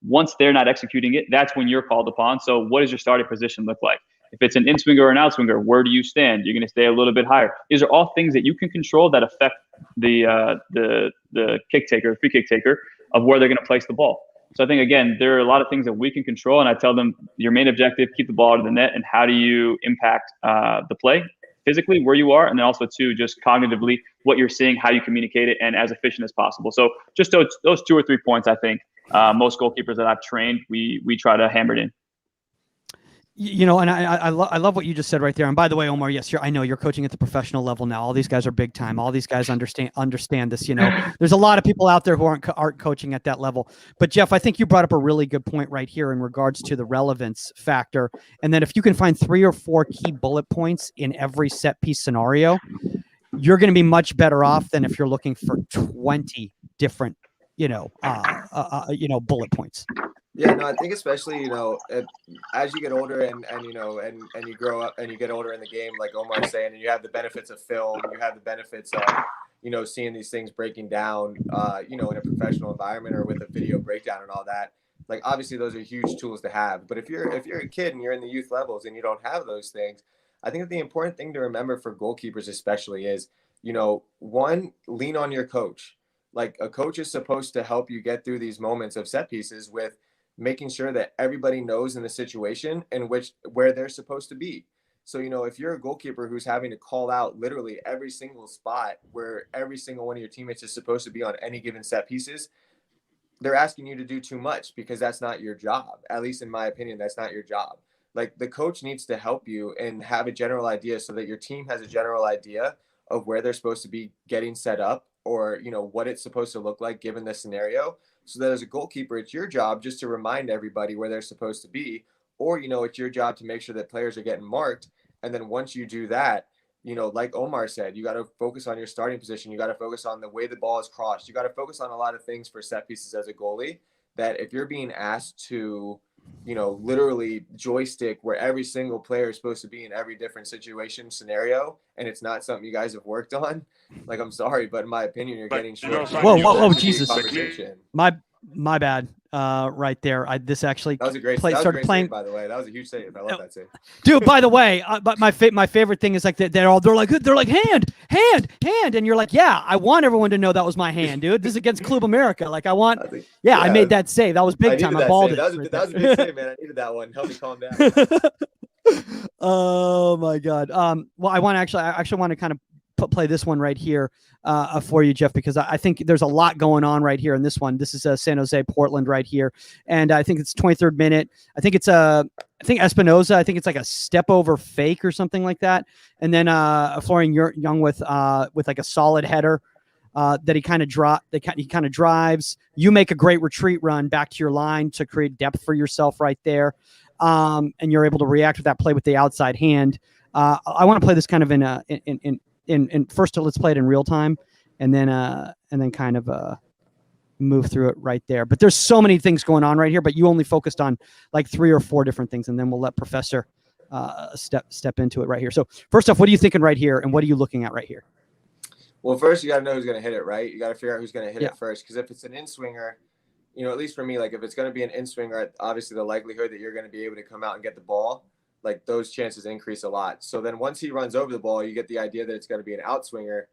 once they're not executing it, that's when you're called upon. So what does your starting position look like? If it's an in-swinger or an out-swinger, where do you stand? You're going to stay a little bit higher. These are all things that you can control that affect the kick taker, free kick taker, of where they're going to place the ball. So I think, again, there are a lot of things that we can control, and I tell them your main objective, keep the ball out of the net, and how do you impact the play physically where you are, and then also too just cognitively what you're seeing, how you communicate it, and as efficient as possible. So just those 2 or 3 points, I think most goalkeepers that I've trained, we try to hammer it in. You know, and I love what you just said right there. And by the way, Omar, yes, I know you're coaching at the professional level now. All these guys are big time. All these guys understand this. You know, there's a lot of people out there who aren't coaching at that level. But Jeff, I think you brought up a really good point right here in regards to the relevance factor. And then if you can find 3 or 4 key bullet points in every set piece scenario, you're going to be much better off than if you're looking for 20 different, bullet points. Yeah, no, I think especially, as you get older and you grow up and you get older in the game, like Omar's saying, and you have the benefits of film, you have the benefits of, seeing these things breaking down, in a professional environment or with a video breakdown and all that. Like, obviously those are huge tools to have. But if you're a kid and you're in the youth levels and you don't have those things, I think that the important thing to remember for goalkeepers especially is, one, lean on your coach. Like, a coach is supposed to help you get through these moments of set pieces with making sure that everybody knows in the situation in where they're supposed to be. So, if you're a goalkeeper who's having to call out literally every single spot where every single one of your teammates is supposed to be on any given set pieces, they're asking you to do too much because that's not your job. At least in my opinion, that's not your job. Like, the coach needs to help you and have a general idea so that your team has a general idea of where they're supposed to be getting set up, or, what it's supposed to look like given the scenario. So that as a goalkeeper, it's your job just to remind everybody where they're supposed to be, or, it's your job to make sure that players are getting marked. And then once you do that, like Omar said, you got to focus on your starting position. You got to focus on the way the ball is crossed. You got to focus on a lot of things for set pieces as a goalie, that if you're being asked to, literally joystick where every single player is supposed to be in every different situation scenario, and it's not something you guys have worked on, like, I'm sorry, but in my opinion, you're getting short. Whoa, Jesus. My bad. Right there. This actually that was a great started playing. Save, by the way. That was a huge save. I love that save. Dude, by the way, but my favorite thing is like they're like hand, and you're like, yeah, I want everyone to know that was my hand, dude. This is against Club America. Like, I made that save. That was big time. I balled it. That was a big save, man. I needed that one. Help me calm down. Oh my God. Well, I actually want to kind of play this one right here for you, Jeff, because I think there's a lot going on right here in this one. This is San Jose, Portland right here. And I think it's 23rd minute. I think it's Espinoza. I think it's like a step over fake or something like that. And then Florian Young with like a solid header that he kind of drives. You make a great retreat run back to your line to create depth for yourself right there. And you're able to react with that play with the outside hand. I want to play this kind of in first, let's play it in real time, and then kind of move through it right there. But there's so many things going on right here, but you only focused on like 3 or 4 different things, and then we'll let Professor step into it right here. So first off, what are you thinking right here, and what are you looking at right here? Well, first you got to know who's going to hit it, right? You got to figure out who's going to hit it first, because if it's an in-swinger, at least for me, like, if it's going to be an in-swinger, obviously the likelihood that you're going to be able to come out and get the ball, like, those chances increase a lot. So then once he runs over the ball, you get the idea that it's going to be an outswinger.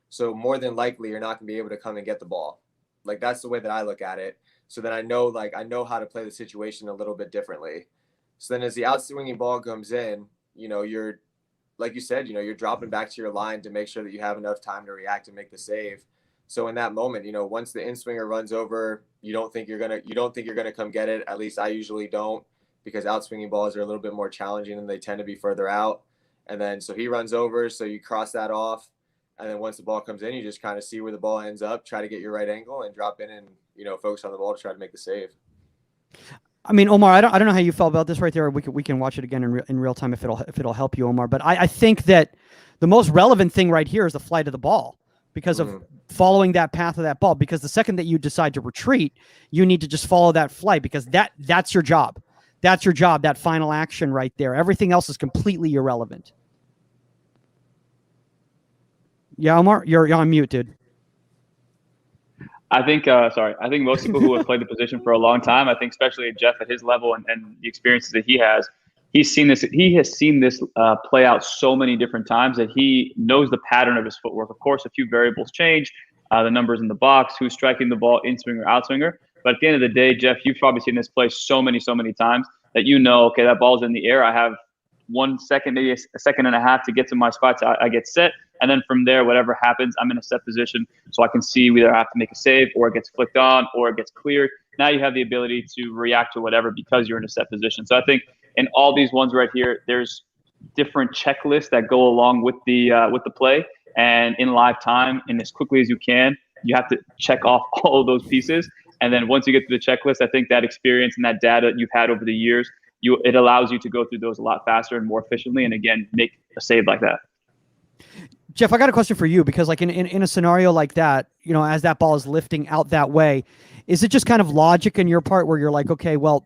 So more than likely, you're not going to be able to come and get the ball. Like, that's the way that I look at it. So then I know how to play the situation a little bit differently. So then as the outswinging ball comes in, you're, like you said, you're dropping back to your line to make sure that you have enough time to react and make the save. So in that moment, once the in-swinger runs over, you don't think you're going to come get it. At least I usually don't, because outswinging balls are a little bit more challenging and they tend to be further out. And then, so he runs over, so you cross that off. And then once the ball comes in, you just kind of see where the ball ends up, try to get your right angle and drop in and, focus on the ball to try to make the save. I mean, Omar, I don't know how you felt about this right there. We can watch it again in real time if it'll help you, Omar. But I think that the most relevant thing right here is the flight of the ball, because of following that path of that ball. Because the second that you decide to retreat, you need to just follow that flight, because that's your job. That's your job, that final action right there. Everything else is completely irrelevant. Yeah, Omar, you're on mute, dude. I think most people who have played the position for a long time, I think especially Jeff at his level and the experiences that he has has seen this play out so many different times that he knows the pattern of his footwork. Of course, a few variables change, the numbers in the box, who's striking the ball, in-swinger, outswinger. But at the end of the day, Jeff, you've probably seen this play so many times that okay, that ball's in the air. I have 1 second, maybe a second and a half to get to my spots. I get set. And then from there, whatever happens, I'm in a set position so I can see whether I have to make a save or it gets flicked on or it gets cleared. Now you have the ability to react to whatever because you're in a set position. So I think And all these ones right here, there's different checklists that go along with the play. And in live time, and as quickly as you can, you have to check off all of those pieces. And then once you get to the checklist, I think that experience and that data you've had over the years, it allows you to go through those a lot faster and more efficiently, and again, make a save like that. Jeff, I got a question for you, because like in a scenario like that, you know, as that ball is lifting out that way, is it just kind of logic in your part where you're like, okay, well,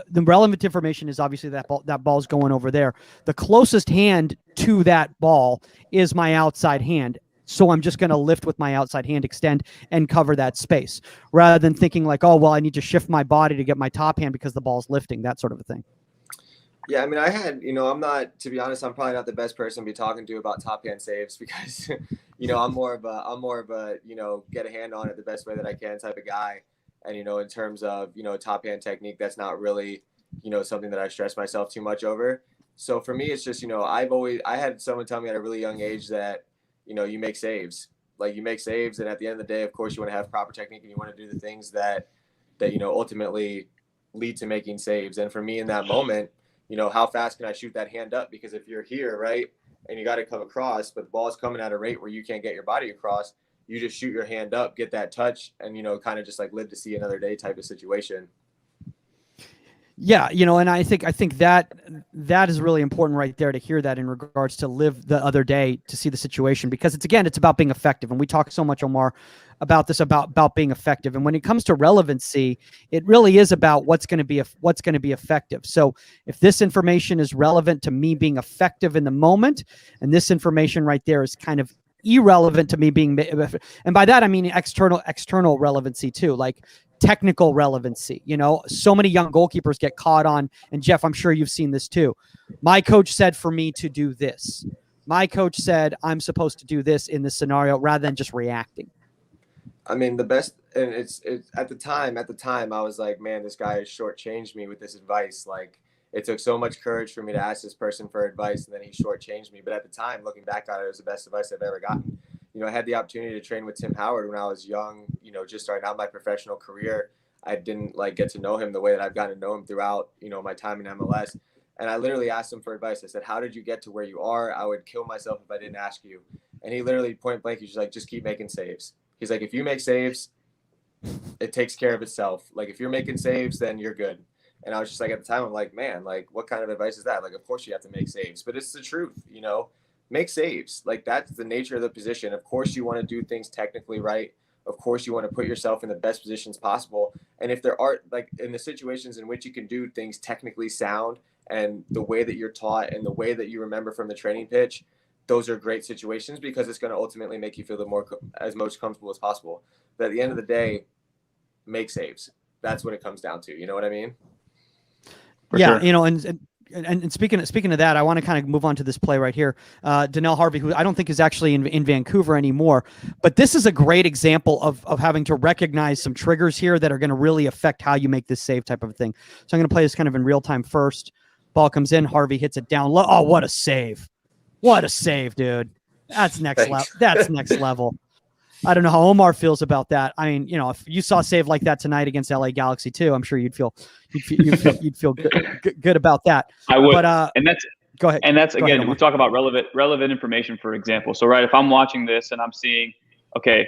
the relevant information is obviously that ball's going over there. The closest hand to that ball is my outside hand. So I'm just going to lift with my outside hand, extend, and cover that space, rather than thinking like, oh, well, I need to shift my body to get my top hand because the ball's lifting, that sort of a thing. Yeah, I mean, I had, you know, I'm not, to be honest, I'm probably not the best person to be talking to about top hand saves, because, you know, I'm more of a, you know, get a hand on it the best way that I can type of guy. And, you know, in terms of, you know, top hand technique, that's not really, you know, something that I stress myself too much over. So for me, it's just, you know, I had someone tell me at a really young age that, you know, you make saves. Like, you make saves, and at the end of the day, of course, you want to have proper technique, and you want to do the things that, you know, ultimately lead to making saves. And for me in that moment, you know, how fast can I shoot that hand up? Because if you're here, right, and you got to come across, but the ball is coming at a rate where you can't get your body across, you just shoot your hand up, get that touch, and, you know, kind of just like live to see another day type of situation. Yeah, you know, and I think that is really important right there, to hear that in regards to live the other day to see the situation, because it's about being effective. And we talk so much, Omar, about this, about being effective. And when it comes to relevancy, it really is about what's going to be effective. So if this information is relevant to me being effective in the moment, and this information right there is kind of irrelevant to me being, and by that I mean external relevancy too, like technical relevancy. You know, so many young goalkeepers get caught on, and Jeff, I'm sure you've seen this too. My coach said for me to do this. My coach said I'm supposed to do this in this scenario, rather than just reacting. I mean, the best, and it's at the time, I was like, man, this guy has shortchanged me with this advice. Like, it took so much courage for me to ask this person for advice, and then he shortchanged me. But at the time, looking back on it, it was the best advice I've ever gotten. You know, I had the opportunity to train with Tim Howard when I was young, you know, just starting out my professional career. I didn't like get to know him the way that I've gotten to know him throughout, you know, my time in MLS. And I literally asked him for advice. I said, how did you get to where you are? I would kill myself if I didn't ask you. And he literally point blank, he's just like, just keep making saves. He's like, if you make saves, it takes care of itself. Like, if you're making saves, then you're good. And I was just like, at the time, I'm like, man, like, what kind of advice is that? Like, of course you have to make saves, but it's the truth, you know, make saves. Like, that's the nature of the position. Of course you want to do things technically right. Of course you want to put yourself in the best positions possible. And if there are, like, in the situations in which you can do things technically sound and the way that you're taught and the way that you remember from the training pitch, those are great situations, because it's going to ultimately make you feel most comfortable as possible. But at the end of the day, make saves. That's what it comes down to. You know what I mean? For yeah, sure. you know, and speaking of that, I want to kind of move on to this play right here. Donnell Harvey, who I don't think is actually in Vancouver anymore, but this is a great example of having to recognize some triggers here that are going to really affect how you make this save type of thing. So I'm going to play this kind of in real time first. Ball comes in, Harvey hits it down low. Oh, what a save. What a save, dude. That's next level. That's next level. I don't know how Omar feels about that. I mean, you know, if you saw a save like that tonight against LA Galaxy too, I'm sure you'd feel good about that. I would. But, and that's go ahead. And that's, Go ahead, again, we talk about relevant information, for example. So, right, if I'm watching this and I'm seeing, okay,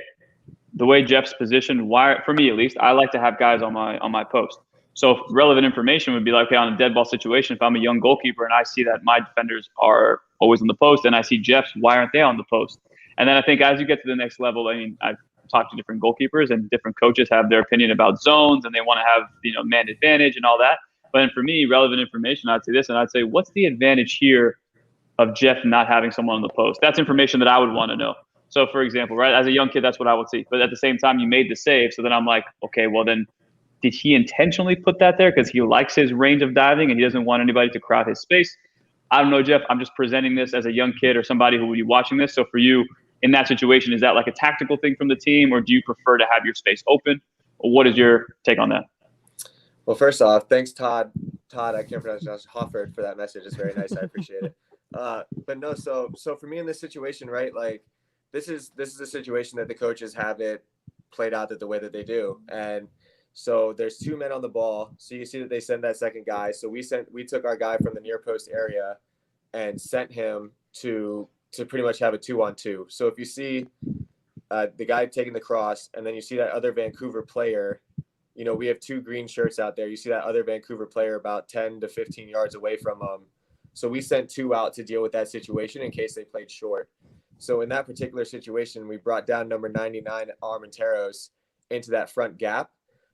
the way Jeff's positioned, for me at least, I like to have guys on my post. So relevant information would be like, okay, on a dead ball situation, if I'm a young goalkeeper and I see that my defenders are always on the post, and I see Jeff's, why aren't they on the post? And then I think as you get to the next level, I mean, I've talked to different goalkeepers, and different coaches have their opinion about zones, and they want to have, you know, man advantage and all that. But then for me, relevant information, I'd say this, and I'd say, what's the advantage here of Jeff not having someone on the post? That's information that I would want to know. So, for example, right, as a young kid, that's what I would see. But at the same time, you made the save. So then I'm like, okay, well then, did he intentionally put that there because he likes his range of diving and he doesn't want anybody to crowd his space? I don't know, Jeff. I'm just presenting this as a young kid or somebody who would be watching this. So for you, in that situation, is that like a tactical thing from the team, or do you prefer to have your space open? Or what is your take on that? Well, first off, thanks, Todd. I can't pronounce it. Hofford, for that message. It's very nice. I appreciate it. But no, so for me in this situation, right, like this is a situation that the coaches have it played out the way that they do. And, So there's 2 men on the ball. So you see that they send that second guy. So we took our guy from the near post area and sent him to pretty much have a 2-on-2. So if you see the guy taking the cross, and then you see that other Vancouver player, we have 2 green shirts out there. You see that other Vancouver player about 10 to 15 yards away from him. So we sent 2 out to deal with that situation in case they played short. So in that particular situation, we brought down number 99 Armenteros into that front gap,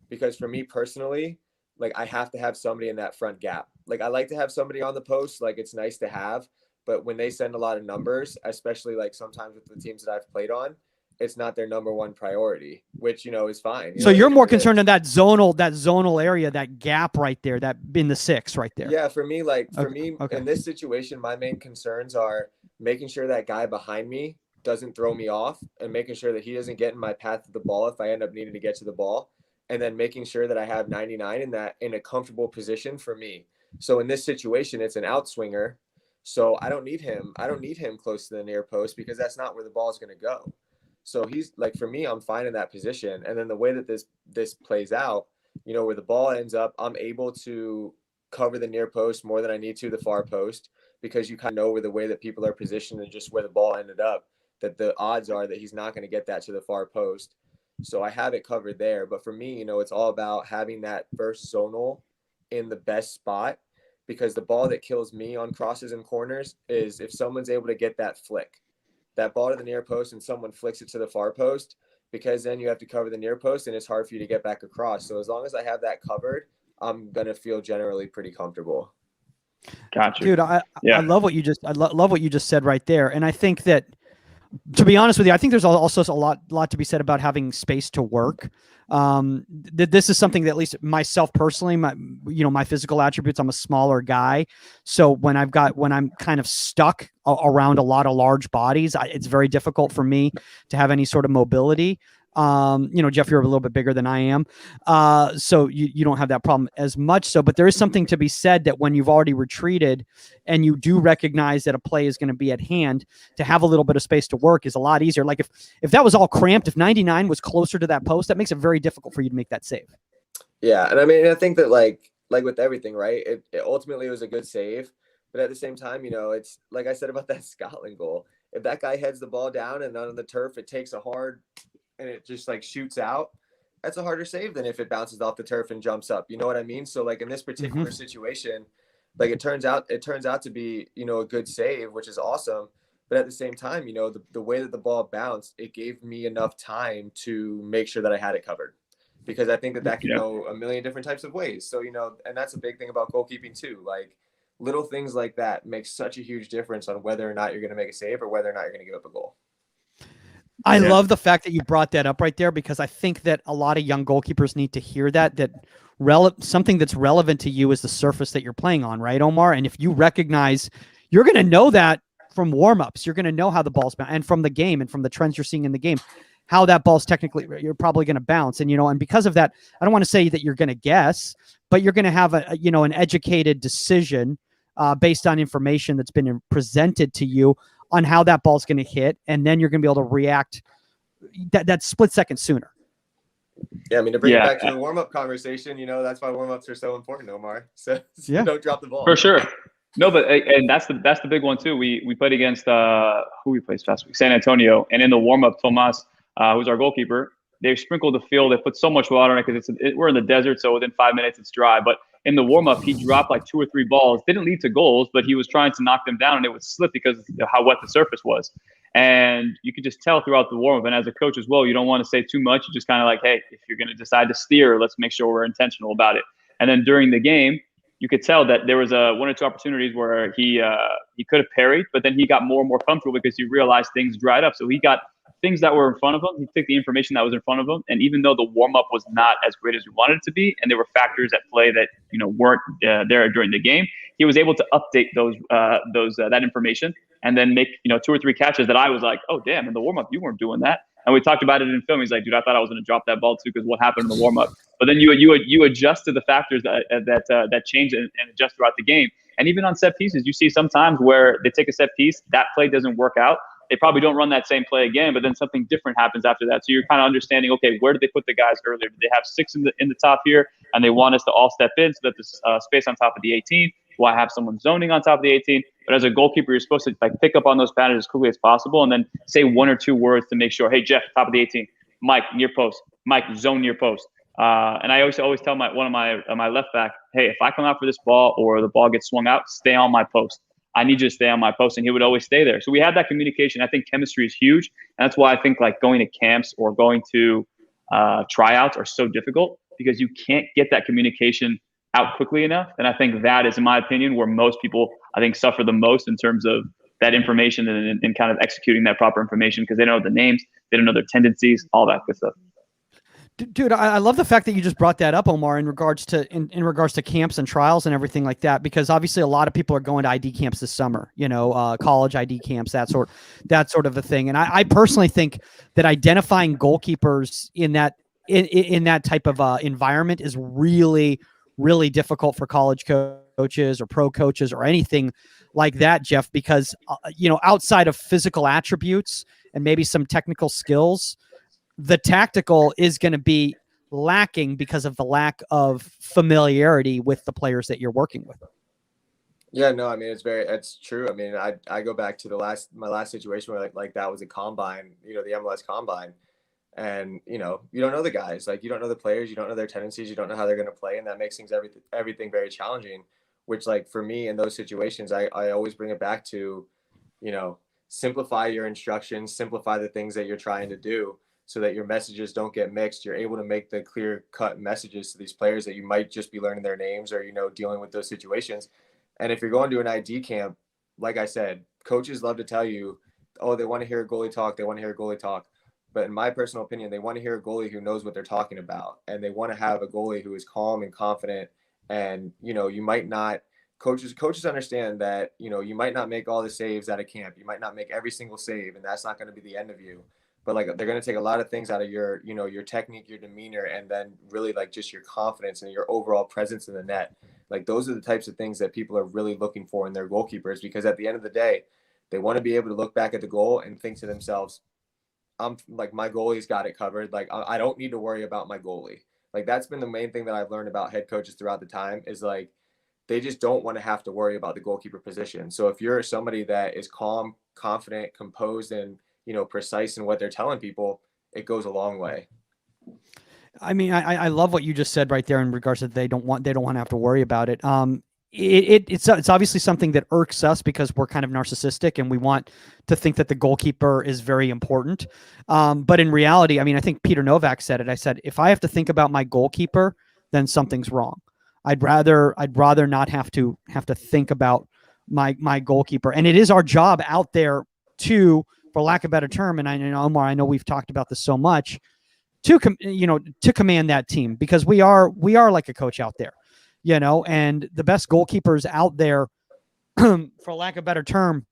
because for me personally, like, I have to have somebody in that front gap. Like, I like to have somebody on the post. Like, it's nice to have, but when they send a lot of numbers, especially like sometimes with the teams that I've played on, it's not their number one priority, which, is fine. So you're more concerned in that zonal area, that gap right there, that in the 6 right there. Yeah, for me, in this situation, my main concerns are making sure that guy behind me doesn't throw me off, and making sure that he doesn't get in my path to the ball if I end up needing to get to the ball, and then making sure that I have 99 in a comfortable position for me. So in this situation, it's an outswinger, so I don't need him close to the near post, because that's not where the ball is going to go. So he's like, for me, I'm fine in that position. And then the way that this plays out, where the ball ends up, I'm able to cover the near post more than I need to the far post, because you kind of know where the way that people are positioned and just where the ball ended up, that the odds are that he's not going to get that to the far post. So I have it covered there. But for me, it's all about having that first zonal in the best spot, because the ball that kills me on crosses and corners is if someone's able to get that flick, that ball to the near post, and someone flicks it to the far post, because then you have to cover the near post and it's hard for you to get back across. So as long as I have that covered, I'm going to feel generally pretty comfortable. Gotcha. Dude, I love what you just said right there. And I think that, to be honest with you, I think there's also a lot to be said about having space to work. This is something that, at least myself personally, my physical attributes, I'm a smaller guy. So when I'm kind of stuck around a lot of large bodies, it's very difficult for me to have any sort of mobility. Jeff, you're a little bit bigger than I am. So you don't have that problem as much so, but there is something to be said that when you've already retreated and you do recognize that a play is going to be at hand, to have a little bit of space to work is a lot easier. Like if that was all cramped, if 99 was closer to that post, that makes it very difficult for you to make that save. Yeah. And I mean, I think that like with everything, right, it ultimately was a good save, but at the same time, it's like I said about that Scotland goal. If that guy heads the ball down and on the turf, it takes a hard, and it just like shoots out, that's a harder save than if it bounces off the turf and jumps up. You know what I mean? So like in this particular situation, like it turns out to be, a good save, which is awesome. But at the same time, the way that the ball bounced, it gave me enough time to make sure that I had it covered, because I think that can go a million different types of ways. So, and that's a big thing about goalkeeping too. Like little things like that make such a huge difference on whether or not you're going to make a save or whether or not you're going to give up a goal. I love the fact that you brought that up right there, because I think that a lot of young goalkeepers need to hear that something that's relevant to you is the surface that you're playing on, right, Omar? And if you recognize, you're going to know that from warm-ups, you're going to know how the ball's bounce, and from the game and from the trends you're seeing in the game, how that ball's technically, you're probably going to bounce. And, and because of that, I don't want to say that you're going to guess, but you're going to have an educated decision based on information that's been presented to you on how that ball's going to hit, and then you're going to be able to react that split second sooner. Yeah, I mean, to bring it back to the warm-up conversation, that's why warm-ups are so important, Omar. So don't drop the ball. For sure. No, but and that's the big one too. We played against who we played last week, San Antonio, and in the warm-up, Tomas, who's our goalkeeper, they sprinkled the field. They put so much water on it because we're in the desert, so within 5 minutes it's dry. But in the warm-up, he dropped like 2 or 3 balls. Didn't lead to goals, but he was trying to knock them down, and it would slip because of how wet the surface was. And you could just tell throughout the warm-up. And as a coach as well, you don't want to say too much. You just kind of like, hey, if you're going to decide to steer, let's make sure we're intentional about it. And then during the game, you could tell that there was 1 or 2 opportunities where he could have parried, but then he got more and more comfortable because he realized things dried up. So he got things that were in front of him. He took the information that was in front of him, and even though the warm-up was not as great as we wanted it to be, and there were factors at play that weren't there during the game, he was able to update that information and then make 2 or 3 catches that I was like, oh damn, in the warm-up you weren't doing that. And we talked about it in film. He's like, dude, I thought I was going to drop that ball too because what happened in the warm-up. But then you adjust to the factors that change and adjust throughout the game. And even on set pieces, you see sometimes where they take a set piece, that play doesn't work out. They probably don't run that same play again, but then something different happens after that. So you're kind of understanding, okay, where did they put the guys earlier? Did they have 6 in the top here, and they want us to all step in so that there's space on top of the 18? Will I have someone zoning on top of the 18? But as a goalkeeper, you're supposed to like pick up on those patterns as quickly as possible, and then say 1 or 2 words to make sure, hey, Jeff, top of the 18. Mike, near post. Mike, zone near post. And I always tell one of my left back, hey, if I come out for this ball or the ball gets swung out, stay on my post. I need you to stay on my post, and he would always stay there. So we had that communication. I think chemistry is huge, and that's why I think like going to camps or going to tryouts are so difficult, because you can't get that communication out quickly enough. And I think that is, in my opinion, where most people I think suffer the most in terms of that information and kind of executing that proper information, because they don't know the names, they don't know their tendencies, all that good stuff. Dude, I love the fact that you just brought that up, Omar, in regards to camps and trials and everything like that, because obviously a lot of people are going to ID camps this summer, college ID camps, that sort of a thing. And I personally think that identifying goalkeepers in that type of environment is really, really difficult for college coaches or pro coaches or anything like that, Jeff, because, outside of physical attributes and maybe some technical skills, the tactical is going to be lacking because of the lack of familiarity with the players that you're working with. Yeah, no, I mean, it's true. I mean, I go back to my last situation where like that was a combine, the MLS combine, and you don't know the guys, like you don't know the players, you don't know their tendencies, you don't know how they're going to play, and that makes everything very challenging. Which, like for me in those situations, I always bring it back to, simplify your instructions, simplify the things that you're trying to do, so that your messages don't get mixed. You're able to make the clear-cut messages to these players that you might just be learning their names or, dealing with those situations. And if you're going to an ID camp, like I said, coaches love to tell you, oh, they want to hear a goalie talk. They want to hear a goalie talk. But in my personal opinion, they want to hear a goalie who knows what they're talking about. And they want to have a goalie who is calm and confident. And, you might not – coaches understand that, you might not make all the saves at a camp. You might not make every single save, and that's not going to be the end of you. But like they're going to take a lot of things out of your, your technique, your demeanor, and then really like just your confidence and your overall presence in the net. Like those are the types of things that people are really looking for in their goalkeepers, because at the end of the day, they want to be able to look back at the goal and think to themselves, I'm like, my goalie's got it covered. Like I don't need to worry about my goalie. Like that's been the main thing that I've learned about head coaches throughout the time, is like they just don't want to have to worry about the goalkeeper position. So if you're somebody that is calm, confident, composed, and precise in what they're telling people, it goes a long way. I mean, I love what you just said right there in regards to they don't want to have to worry about it. It's obviously something that irks us because we're kind of narcissistic and we want to think that the goalkeeper is very important. But in reality, I mean, I think Peter Novak said it. I said, if I have to think about my goalkeeper, then something's wrong. I'd rather not have to think about my goalkeeper. And it is our job out there to, for lack of a better term, and Omar, I know we've talked about this so much, to command that team, because we are like a coach out there, and the best goalkeepers out there, for lack of a better term,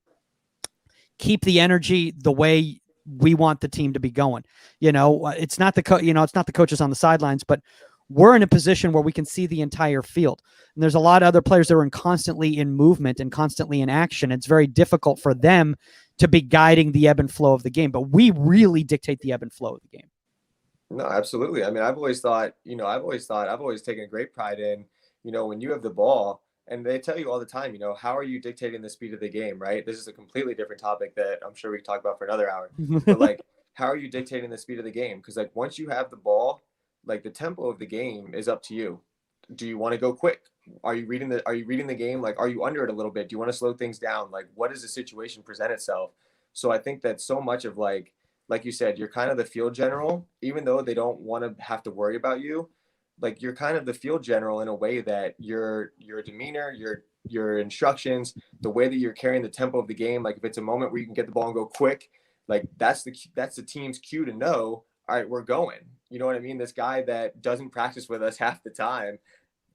keep the energy the way we want the team to be going. It's not the coaches on the sidelines, but we're in a position where we can see the entire field. And there's a lot of other players that are constantly in movement and constantly in action. It's very difficult for them to be guiding the ebb and flow of the game, but we really dictate the ebb and flow of the game. No, absolutely. I mean, I've always taken great pride in, when you have the ball, and they tell you all the time, how are you dictating the speed of the game, right? This is a completely different topic that I'm sure we can talk about for another hour. But like, how are you dictating the speed of the game? Because like once you have the ball, like the tempo of the game is up to you. Do you want to go quick? Are you reading the game? Like, are you under it a little bit? Do you want to slow things down? Like, what does the situation present itself? So I think that so much of like you said, you're kind of the field general, even though they don't want to have to worry about you. Like you're kind of the field general in a way that your demeanor, your instructions, the way that you're carrying the tempo of the game. Like if it's a moment where you can get the ball and go quick, like that's the team's cue to know, all right, we're going. You know what I mean? This guy that doesn't practice with us half the time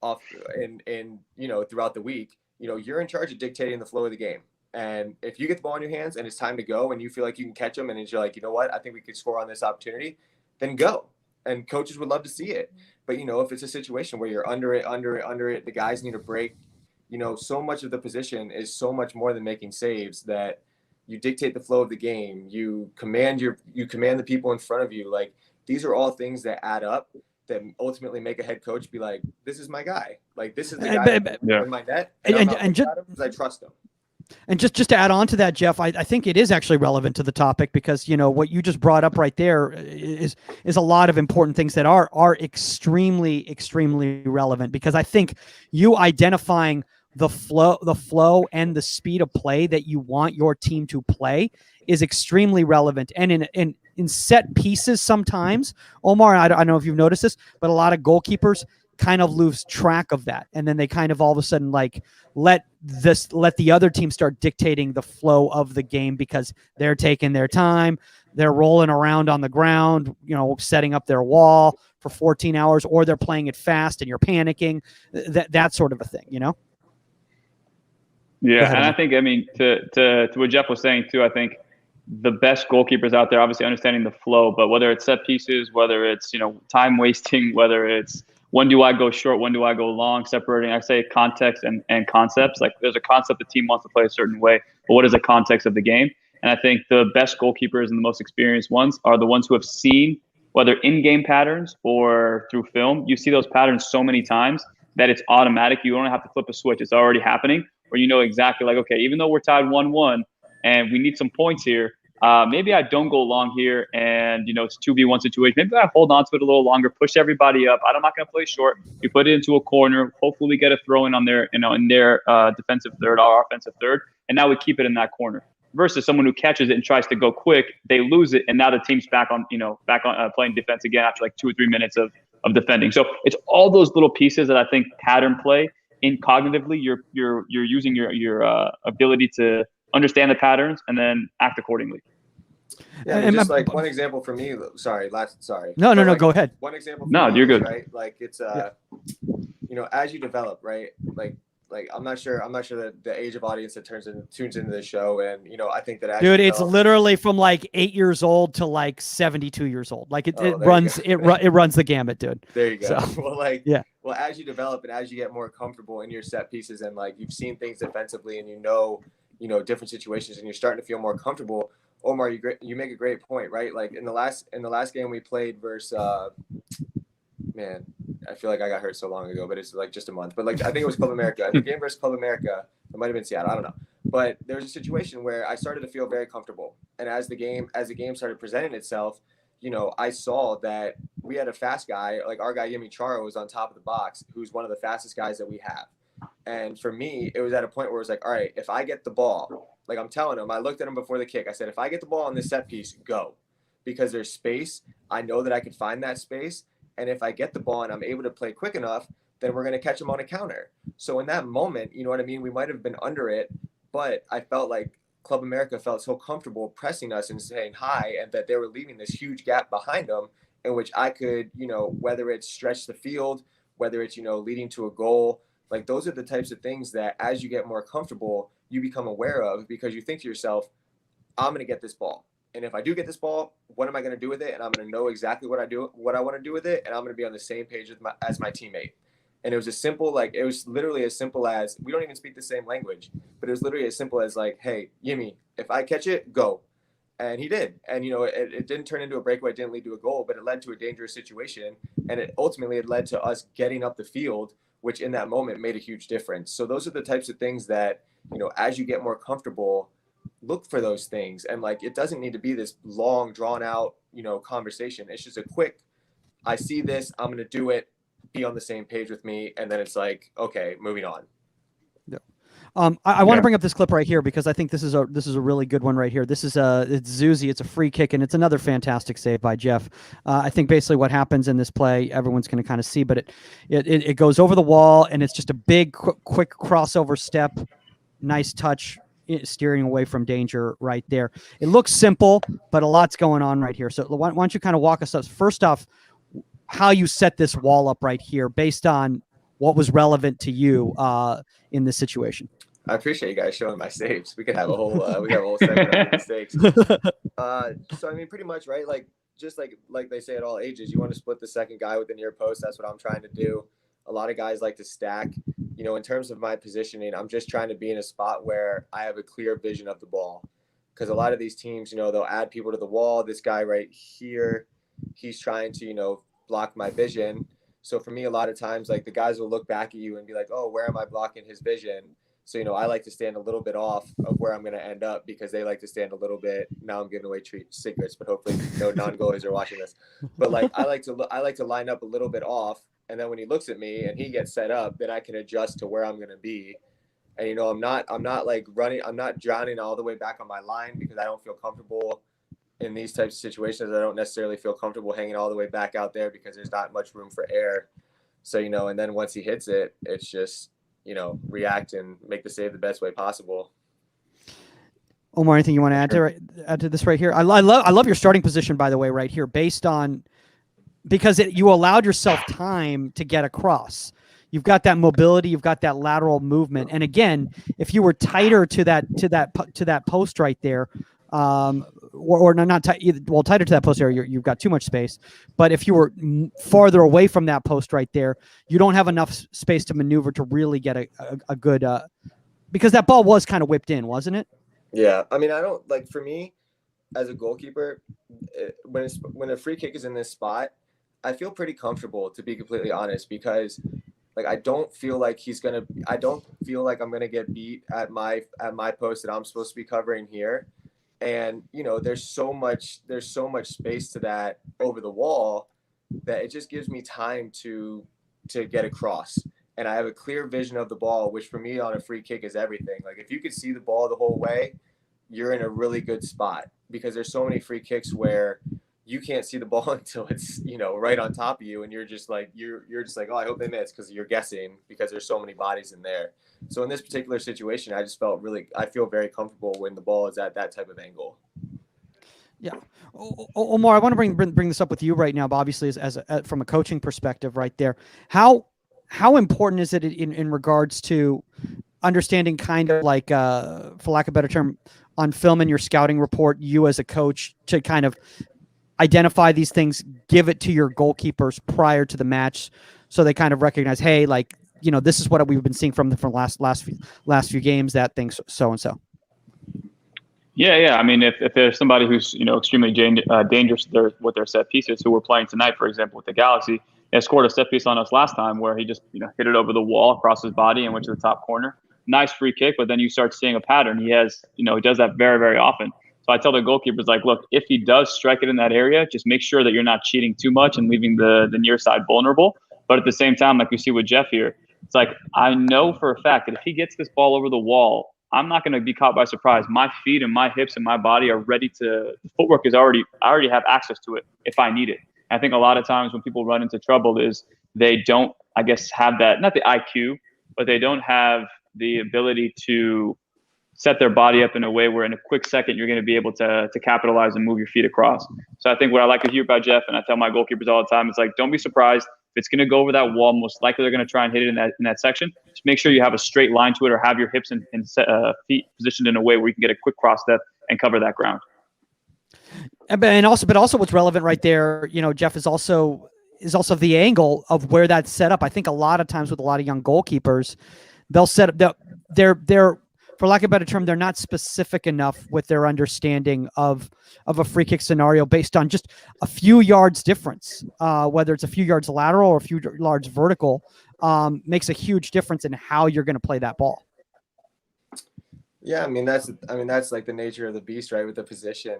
throughout the week, you're in charge of dictating the flow of the game. And if you get the ball in your hands and it's time to go and you feel like you can catch them and you're like, you know what, I think we could score on this opportunity, then go. And coaches would love to see it. But, if it's a situation where you're under it, the guys need a break, so much of the position is so much more than making saves that, you dictate the flow of the game, you command the people in front of you. Like, these are all things that add up that ultimately make a head coach be like, this is my guy. Like, this is the guy in my net, and I'm not looking at him because I trust him. And just to add on to that, Jeff, I think it is actually relevant to the topic, because, you know, what you just brought up right there is a lot of important things that are extremely, extremely relevant, because I think you identifying the flow and the speed of play that you want your team to play is extremely relevant. And in set pieces, sometimes, Omar, I don't know if you've noticed this, but a lot of goalkeepers kind of lose track of that, and then they kind of all of a sudden like let the other team start dictating the flow of the game, because they're taking their time, they're rolling around on the ground, you know, setting up their wall for 14 hours, or they're playing it fast and you're panicking, that sort of a thing, you know. Yeah, and I think, I mean, to what Jeff was saying too, I think the best goalkeepers out there, obviously understanding the flow, but whether it's set pieces, whether it's, you know, time wasting, whether it's when do I go short, when do I go long, separating, I say context and concepts. Like, there's a concept the team wants to play a certain way, but what is the context of the game? And I think the best goalkeepers and the most experienced ones are the ones who have seen, whether in-game patterns or through film, you see those patterns so many times that it's automatic. You don't have to flip a switch. It's already happening, or you know exactly, like, okay, even though we're tied 1-1 and we need some points here, maybe I don't go long here, and, you know, it's 2v1 situation. Maybe I hold on to it a little longer, push everybody up. I'm not going to play short. You put it into a corner. Hopefully we get a throw in on their, you know, in their defensive third, our offensive third, and now we keep it in that corner. Versus someone who catches it and tries to go quick, they lose it, and now the team's back on playing defense again after like 2 or 3 minutes of defending. So it's all those little pieces that I think pattern play in cognitively. You're using your ability to understand the patterns and then act accordingly. Yeah, I mean, just like one example for me. Sorry. No, like, go ahead. One example. No, you're good. Right? Like, it's you know, as you develop, right? Like I'm not sure that the age of audience that tunes into the show, and, you know, I think that actually, dude, it's literally from like 8 years old to like 72 years old. Like it runs the gamut, dude. There you go. So, well, as you develop and as you get more comfortable in your set pieces, and like you've seen things defensively, and you know different situations, and you're starting to feel more comfortable. Omar, you make a great point, right? Like in the last game we played versus man, I feel like I got hurt so long ago, but it's like just a month. But like, I think it was Club America. The game versus Club America, it might have been Seattle, I don't know. But there was a situation where I started to feel very comfortable, and as the game started presenting itself, you know, I saw that we had a fast guy, like our guy Yemi Charo was on top of the box, who's one of the fastest guys that we have. And for me, it was at a point where it was like, all right, if I get the ball, like I'm telling him, I looked at him before the kick. I said, if I get the ball on this set piece, go, because there's space. I know that I can find that space. And if I get the ball and I'm able to play quick enough, then we're going to catch him on a counter. So in that moment, you know what I mean? We might have been under it, but I felt like Club America felt so comfortable pressing us and saying hi, and that they were leaving this huge gap behind them in which I could, you know, whether it's stretch the field, whether it's, you know, leading to a goal. Like, those are the types of things that as you get more comfortable, you become aware of, because you think to yourself, I'm going to get this ball. And if I do get this ball, what am I going to do with it? And I'm going to know exactly what I want to do with it. And I'm going to be on the same page as my teammate. And it was it was literally as simple as, we don't even speak the same language, but it was literally as simple as like, hey, Yimi, if I catch it, go. And he did. And, you know, it didn't turn into a breakaway. It didn't lead to a goal, but it led to a dangerous situation. And it led to us getting up the field, which in that moment made a huge difference. So those are the types of things that, you know, as you get more comfortable, look for those things. And like, it doesn't need to be this long drawn out, you know, conversation. It's just a quick, I see this, I'm going to do it, be on the same page with me. And then it's like, okay, moving on. Yeah. I want to bring up this clip right here, because I think this is a really good one right here. This is it's Zuzi. It's a free kick, and it's another fantastic save by Jeff. I think basically what happens in this play, everyone's going to kind of see, but it goes over the wall, and it's just a big quick crossover step, nice touch, steering away from danger right there. It looks simple, but a lot's going on right here. So why don't you kind of walk us up? First off, how you set this wall up right here based on what was relevant to you in this situation. I appreciate you guys showing my saves. We could have a whole segment on mistakes. So I mean, pretty much, right? Like, just like they say at all ages, you want to split the second guy with the near post. That's what I'm trying to do. A lot of guys like to stack. You know, in terms of my positioning, I'm just trying to be in a spot where I have a clear vision of the ball. because a lot of these teams, they'll add people to the wall. This guy right here, he's trying to, block my vision. So for me, a lot of times, like the guys will look back at you and be like, oh, where am I blocking his vision? So, I like to stand a little bit off of where I'm going to end up because they like to stand a little bit. Now I'm giving away secrets, but hopefully no non-goalies are watching this. But like I like to line up a little bit off, and then when he looks at me and he gets set up, then I can adjust to where I'm going to be. And I'm not like running. I'm not drowning all the way back on my line because I don't feel comfortable in these types of situations. I don't necessarily feel comfortable hanging all the way back out there because there's not much room for air. So, and then once he hits it, it's just, react and make the save the best way possible. Omar, anything you want to add to this right here? I love your starting position, by the way, right here, because you allowed yourself time to get across. You've got that mobility, you've got that lateral movement, and again, if you were tighter to that post right there, or not tight, well, tighter to that post area, you've got too much space. But if you were farther away from that post right there, you don't have enough space to maneuver to really get a good. Because that ball was kind of whipped in, wasn't it? Yeah, I mean, I don't like, for me as a goalkeeper, when a free kick is in this spot, I feel pretty comfortable, to be completely honest, because like I don't feel like I'm gonna get beat at my post that I'm supposed to be covering here. And there's so much space to that over the wall that it just gives me time to get across. And I have a clear vision of the ball, which for me on a free kick is everything. Like if you could see the ball the whole way, you're in a really good spot, because there's so many free kicks where you can't see the ball until it's right on top of you, and you're just like oh, I hope they miss, because you're guessing because there's so many bodies in there. So in this particular situation, I feel very comfortable when the ball is at that type of angle. Yeah, Omar, I want to bring this up with you right now, but obviously as from a coaching perspective, right there, how important is it in regards to understanding, kind of like for lack of a better term, on film in your scouting report, you as a coach to kind of identify these things, give it to your goalkeepers prior to the match, so they kind of recognize, hey, like, this is what we've been seeing from last few games, that thing, so and so. Yeah. I mean, if there's somebody who's extremely dangerous with their set pieces, who we're playing tonight, for example, with the Galaxy, they scored a set piece on us last time where he just hit it over the wall across his body and went to the top corner. Nice free kick, but then you start seeing a pattern. He does that very, very often. So I tell the goalkeepers, like, look, if he does strike it in that area, just make sure that you're not cheating too much and leaving the near side vulnerable. But at the same time, like we see with Jeff here, it's like, I know for a fact that if he gets this ball over the wall, I'm not going to be caught by surprise. My feet and my hips and my body are ready to. The footwork is I already have access to it if I need it. And I think a lot of times when people run into trouble is they don't, I guess, have that, not the IQ, but they don't have the ability to set their body up in a way where in a quick second you're going to be able to capitalize and move your feet across. So I think what I like to hear about Jeff, and I tell my goalkeepers all the time, is like, don't be surprised if it's going to go over that wall. Most likely they're going to try and hit it in that section. Just make sure you have a straight line to it, or have your hips and feet positioned in a way where you can get a quick cross step and cover that ground. But also what's relevant right there, Jeff, is also the angle of where that's set up. I think a lot of times with a lot of young goalkeepers, they'll set up they're for lack of a better term, they're not specific enough with their understanding of a free kick scenario based on just a few yards difference, whether it's a few yards lateral or a few yards vertical, makes a huge difference in how you're going to play that ball. Yeah, I mean that's like the nature of the beast, right? With the position,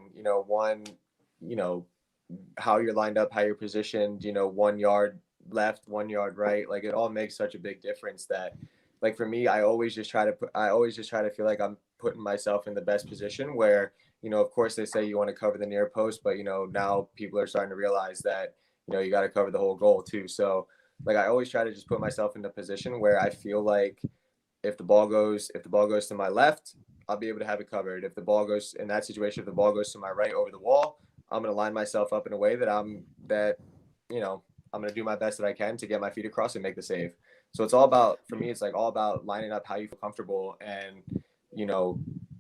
how you're lined up, how you're positioned, 1 yard left, 1 yard right, like it all makes such a big difference that, like for me, I always just try to feel like I'm putting myself in the best position where, of course they say you want to cover the near post, but now people are starting to realize that, you got to cover the whole goal too. So like I always try to just put myself in the position where I feel like if the ball goes to my left, I'll be able to have it covered. If the ball goes in that situation, if the ball goes to my right over the wall, I'm going to line myself up in a way that I'm going to do my best that I can to get my feet across and make the save. So it's all about, for me, it's like all about lining up how you feel comfortable and,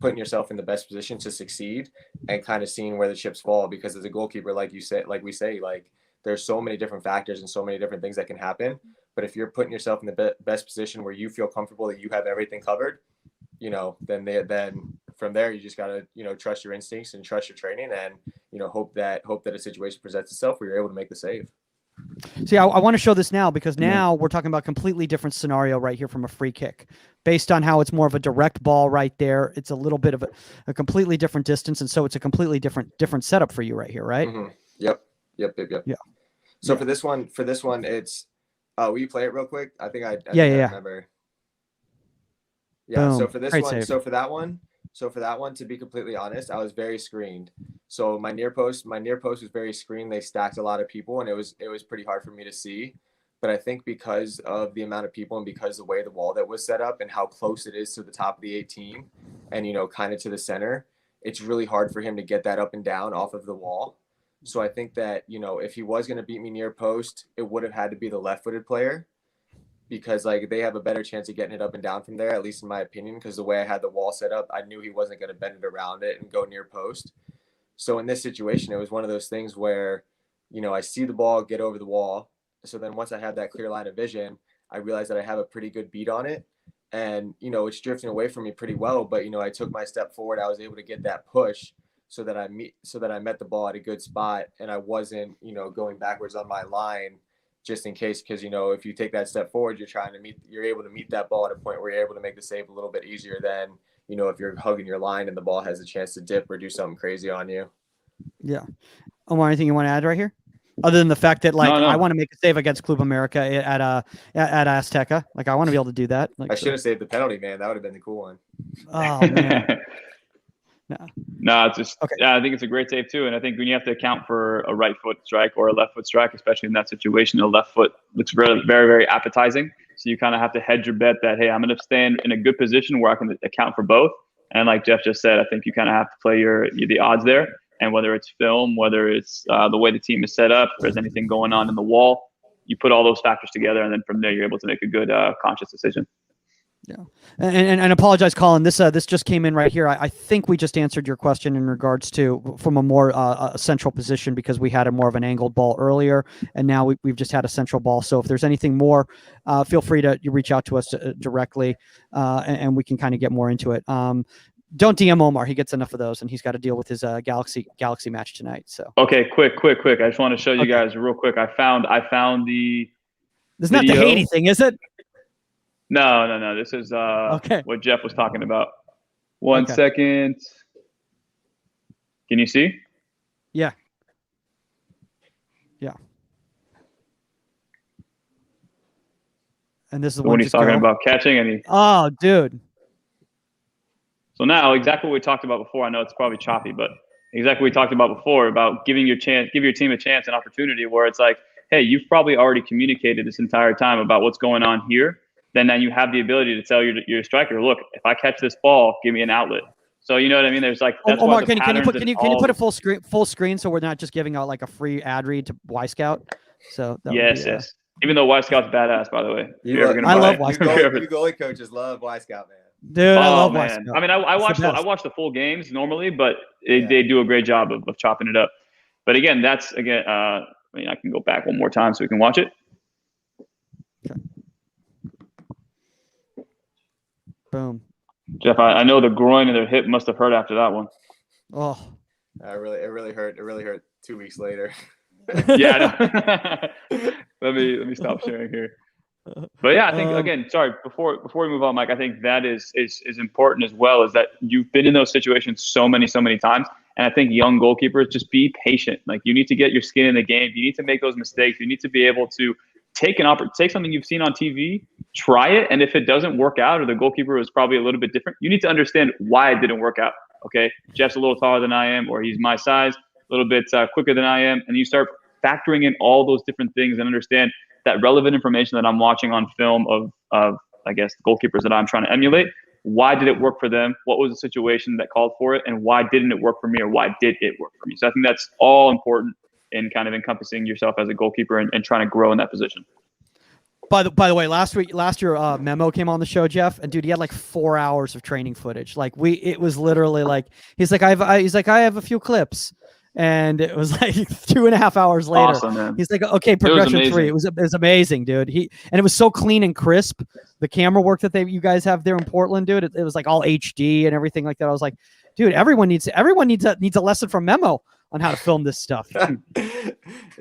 putting yourself in the best position to succeed and kind of seeing where the chips fall. Because as a goalkeeper, like we say, there's so many different factors and so many different things that can happen. But if you're putting yourself in the best position where you feel comfortable that you have everything covered, then from there, you just got to, trust your instincts and trust your training and, hope that a situation presents itself where you're able to make the save. See, I want to show this now because now we're talking about completely different scenario right here from a free kick. Based on how it's more of a direct ball right there, it's a little bit of a completely different distance, and so it's a completely different setup for you right here, right? Mm-hmm. Yep. Yeah. So for this one, it's will you play it real quick? I think I remember. Yeah. Boom. So for this Great one, save. so for that one, to be completely honest, I was very screened. So my near post was very screened. They stacked a lot of people, and it was pretty hard for me to see. But I think because of the amount of people and because the way the wall that was set up and how close it is to the top of the 18 and, kind of to the center, it's really hard for him to get that up and down off of the wall. So I think that, if he was going to beat me near post, it would have had to be the left-footed player because, like, they have a better chance of getting it up and down from there, at least in my opinion, because the way I had the wall set up, I knew he wasn't going to bend it around it and go near post. So in this situation, it was one of those things where, I see the ball get over the wall. So then once I had that clear line of vision, I realized that I have a pretty good beat on it. And, it's drifting away from me pretty well. But, I took my step forward. I was able to get that push so that I met the ball at a good spot. And I wasn't, going backwards on my line just in case. Because, if you take that step forward, you're able to meet that ball at a point where you're able to make the save a little bit easier than, if you're hugging your line and the ball has a chance to dip or do something crazy on you. Yeah. Omar, anything you want to add right here? Other than the fact that, like, no. I want to make a save against Club America at Azteca. Like, I want to be able to do that. Like, I should have saved the penalty, man. That would have been the cool one. Oh, man. No, it's just, okay. I think it's a great save too. And I think when you have to account for a right foot strike or a left foot strike, especially in that situation, the left foot looks very, very, very appetizing. So you kind of have to hedge your bet that, hey, I'm going to stand in a good position where I can account for both. And like Jeff just said, I think you kind of have to play the odds there. And whether it's film, whether it's the way the team is set up, if there's anything going on in the wall, you put all those factors together, and then from there you're able to make a good conscious decision. Yeah, and apologize, Colin. This just came in right here. I think we just answered your question in regards to from a more central position because we had a more of an angled ball earlier, and now we've just had a central ball. So if there's anything more, feel free to reach out to us directly, and we can kind of get more into it. Don't DM Omar. He gets enough of those, and he's got to deal with his Galaxy match tonight. So okay, quick. I just want to show you guys real quick. I found the. This is not the Haiti thing, is it? No. This is what Jeff was talking about. One second. Can you see? Yeah. And this is when he's talking about catching, and he. Oh, dude. So now, exactly what we talked about before. I know it's probably choppy, but exactly what we talked about before about give your team a chance, an opportunity where it's like, hey, you've probably already communicated this entire time about what's going on here. Then you have the ability to tell your striker, look, if I catch this ball, give me an outlet. So you know what I mean? There's like that's Omar, can you put a full screen so we're not just giving out like a free ad read to Y Scout? So yes. Even though Y Scout's badass, by the way. I love Y Scout. You goalie coaches love Y Scout, man. Dude, I love Y Scout. I mean, I watch the full games normally, but they do a great job of chopping it up. But again, I can go back one more time so we can watch it. Okay. Boom. Jeff, I know the groin and the hip must have hurt after that one. Oh, it really hurt. It really hurt 2 weeks later. Yeah. Let me stop sharing here. But yeah, I think again, sorry, before we move on, Mike, I think that is important as well, is that you've been in those situations so many times. And I think young goalkeepers, just be patient. Like, you need to get your skin in the game. You need to make those mistakes. You need to be able to take something you've seen on TV, try it. And if it doesn't work out, or the goalkeeper is probably a little bit different, you need to understand why it didn't work out. Okay. Jeff's a little taller than I am, or he's my size, a little bit quicker than I am. And you start factoring in all those different things and understand that relevant information that I'm watching on film of I guess, the goalkeepers that I'm trying to emulate. Why did it work for them? What was the situation that called for it? And why didn't it work for me, or why did it work for me? So I think that's all important in kind of encompassing yourself as a goalkeeper and trying to grow in that position. By the way, last year, Memo came on the show, Jeff, and dude, he had like 4 hours of training footage. Like it was literally like, he's like, I have a few clips. And it was like 2.5 hours later. Awesome, man. He's like, okay, progression 3. It was amazing, dude. And it was so clean and crisp. The camera work that you guys have there in Portland, dude, it was like all HD and everything like that. I was like, dude, everyone needs a lesson from Memo on how to film this stuff.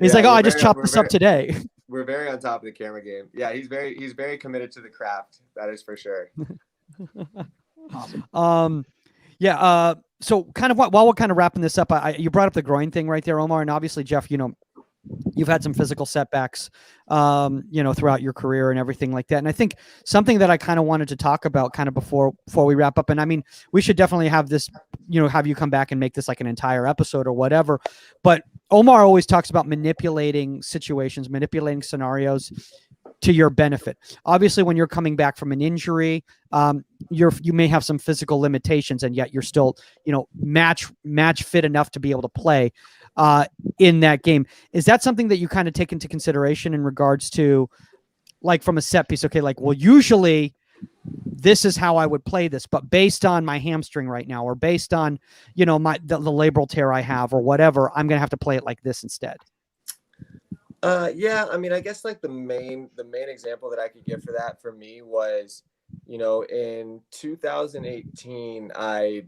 He's like, oh, I just chopped this up today. We're very on top of the camera game. Yeah, he's very committed to the craft. That is for sure. Awesome. So kind of while we're kind of wrapping this up, you brought up the groin thing right there, Omar, and obviously, Jeff, you've had some physical setbacks, throughout your career and everything like that. And I think something that I kind of wanted to talk about kind of before we wrap up, and I mean, we should definitely have this, have you come back and make this like an entire episode or whatever. But Omar always talks about manipulating situations, manipulating scenarios to your benefit. Obviously, when you're coming back from an injury, you may have some physical limitations, and yet you're still, match fit enough to be able to play in that game. Is that something that you kind of take into consideration in regards to, like, from a set piece? Okay, like, well, usually this is how I would play this, but based on my hamstring right now, or based on, the labral tear I have, or whatever, I'm going to have to play it like this instead. Yeah, I mean, I guess like the main example that I could give for that for me was, in 2018, I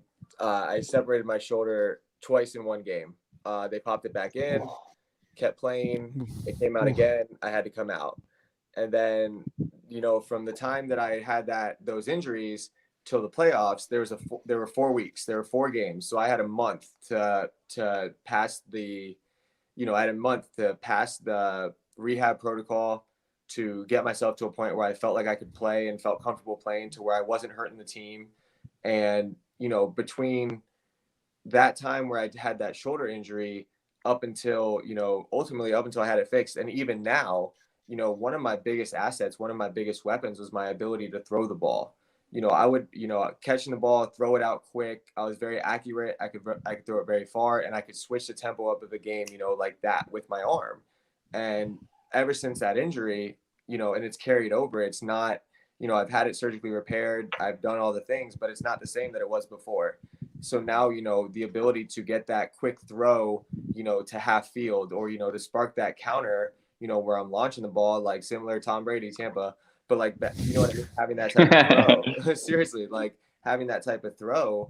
separated my shoulder twice in one game. They popped it back in, kept playing, it came out again, I had to come out. And then, from the time that I had those injuries till the playoffs, there were 4 weeks, there were 4 games. So I had a month to pass the rehab protocol, to get myself to a point where I felt like I could play and felt comfortable playing, to where I wasn't hurting the team. And, between that time where I had that shoulder injury up until I had it fixed, and even now, one of my biggest assets, one of my biggest weapons was my ability to throw the ball. I would, catching the ball, throw it out quick. I was very accurate. I could throw it very far, and I could switch the tempo up of the game, like that with my arm. And ever since that injury, and it's carried over, it's not, I've had it surgically repaired. I've done all the things, but it's not the same that it was before. So now, the ability to get that quick throw, to half field, or, to spark that counter, where I'm launching the ball, like similar Tom Brady, Tampa, but like that, what I mean? Having that type of throw, seriously, like having that type of throw,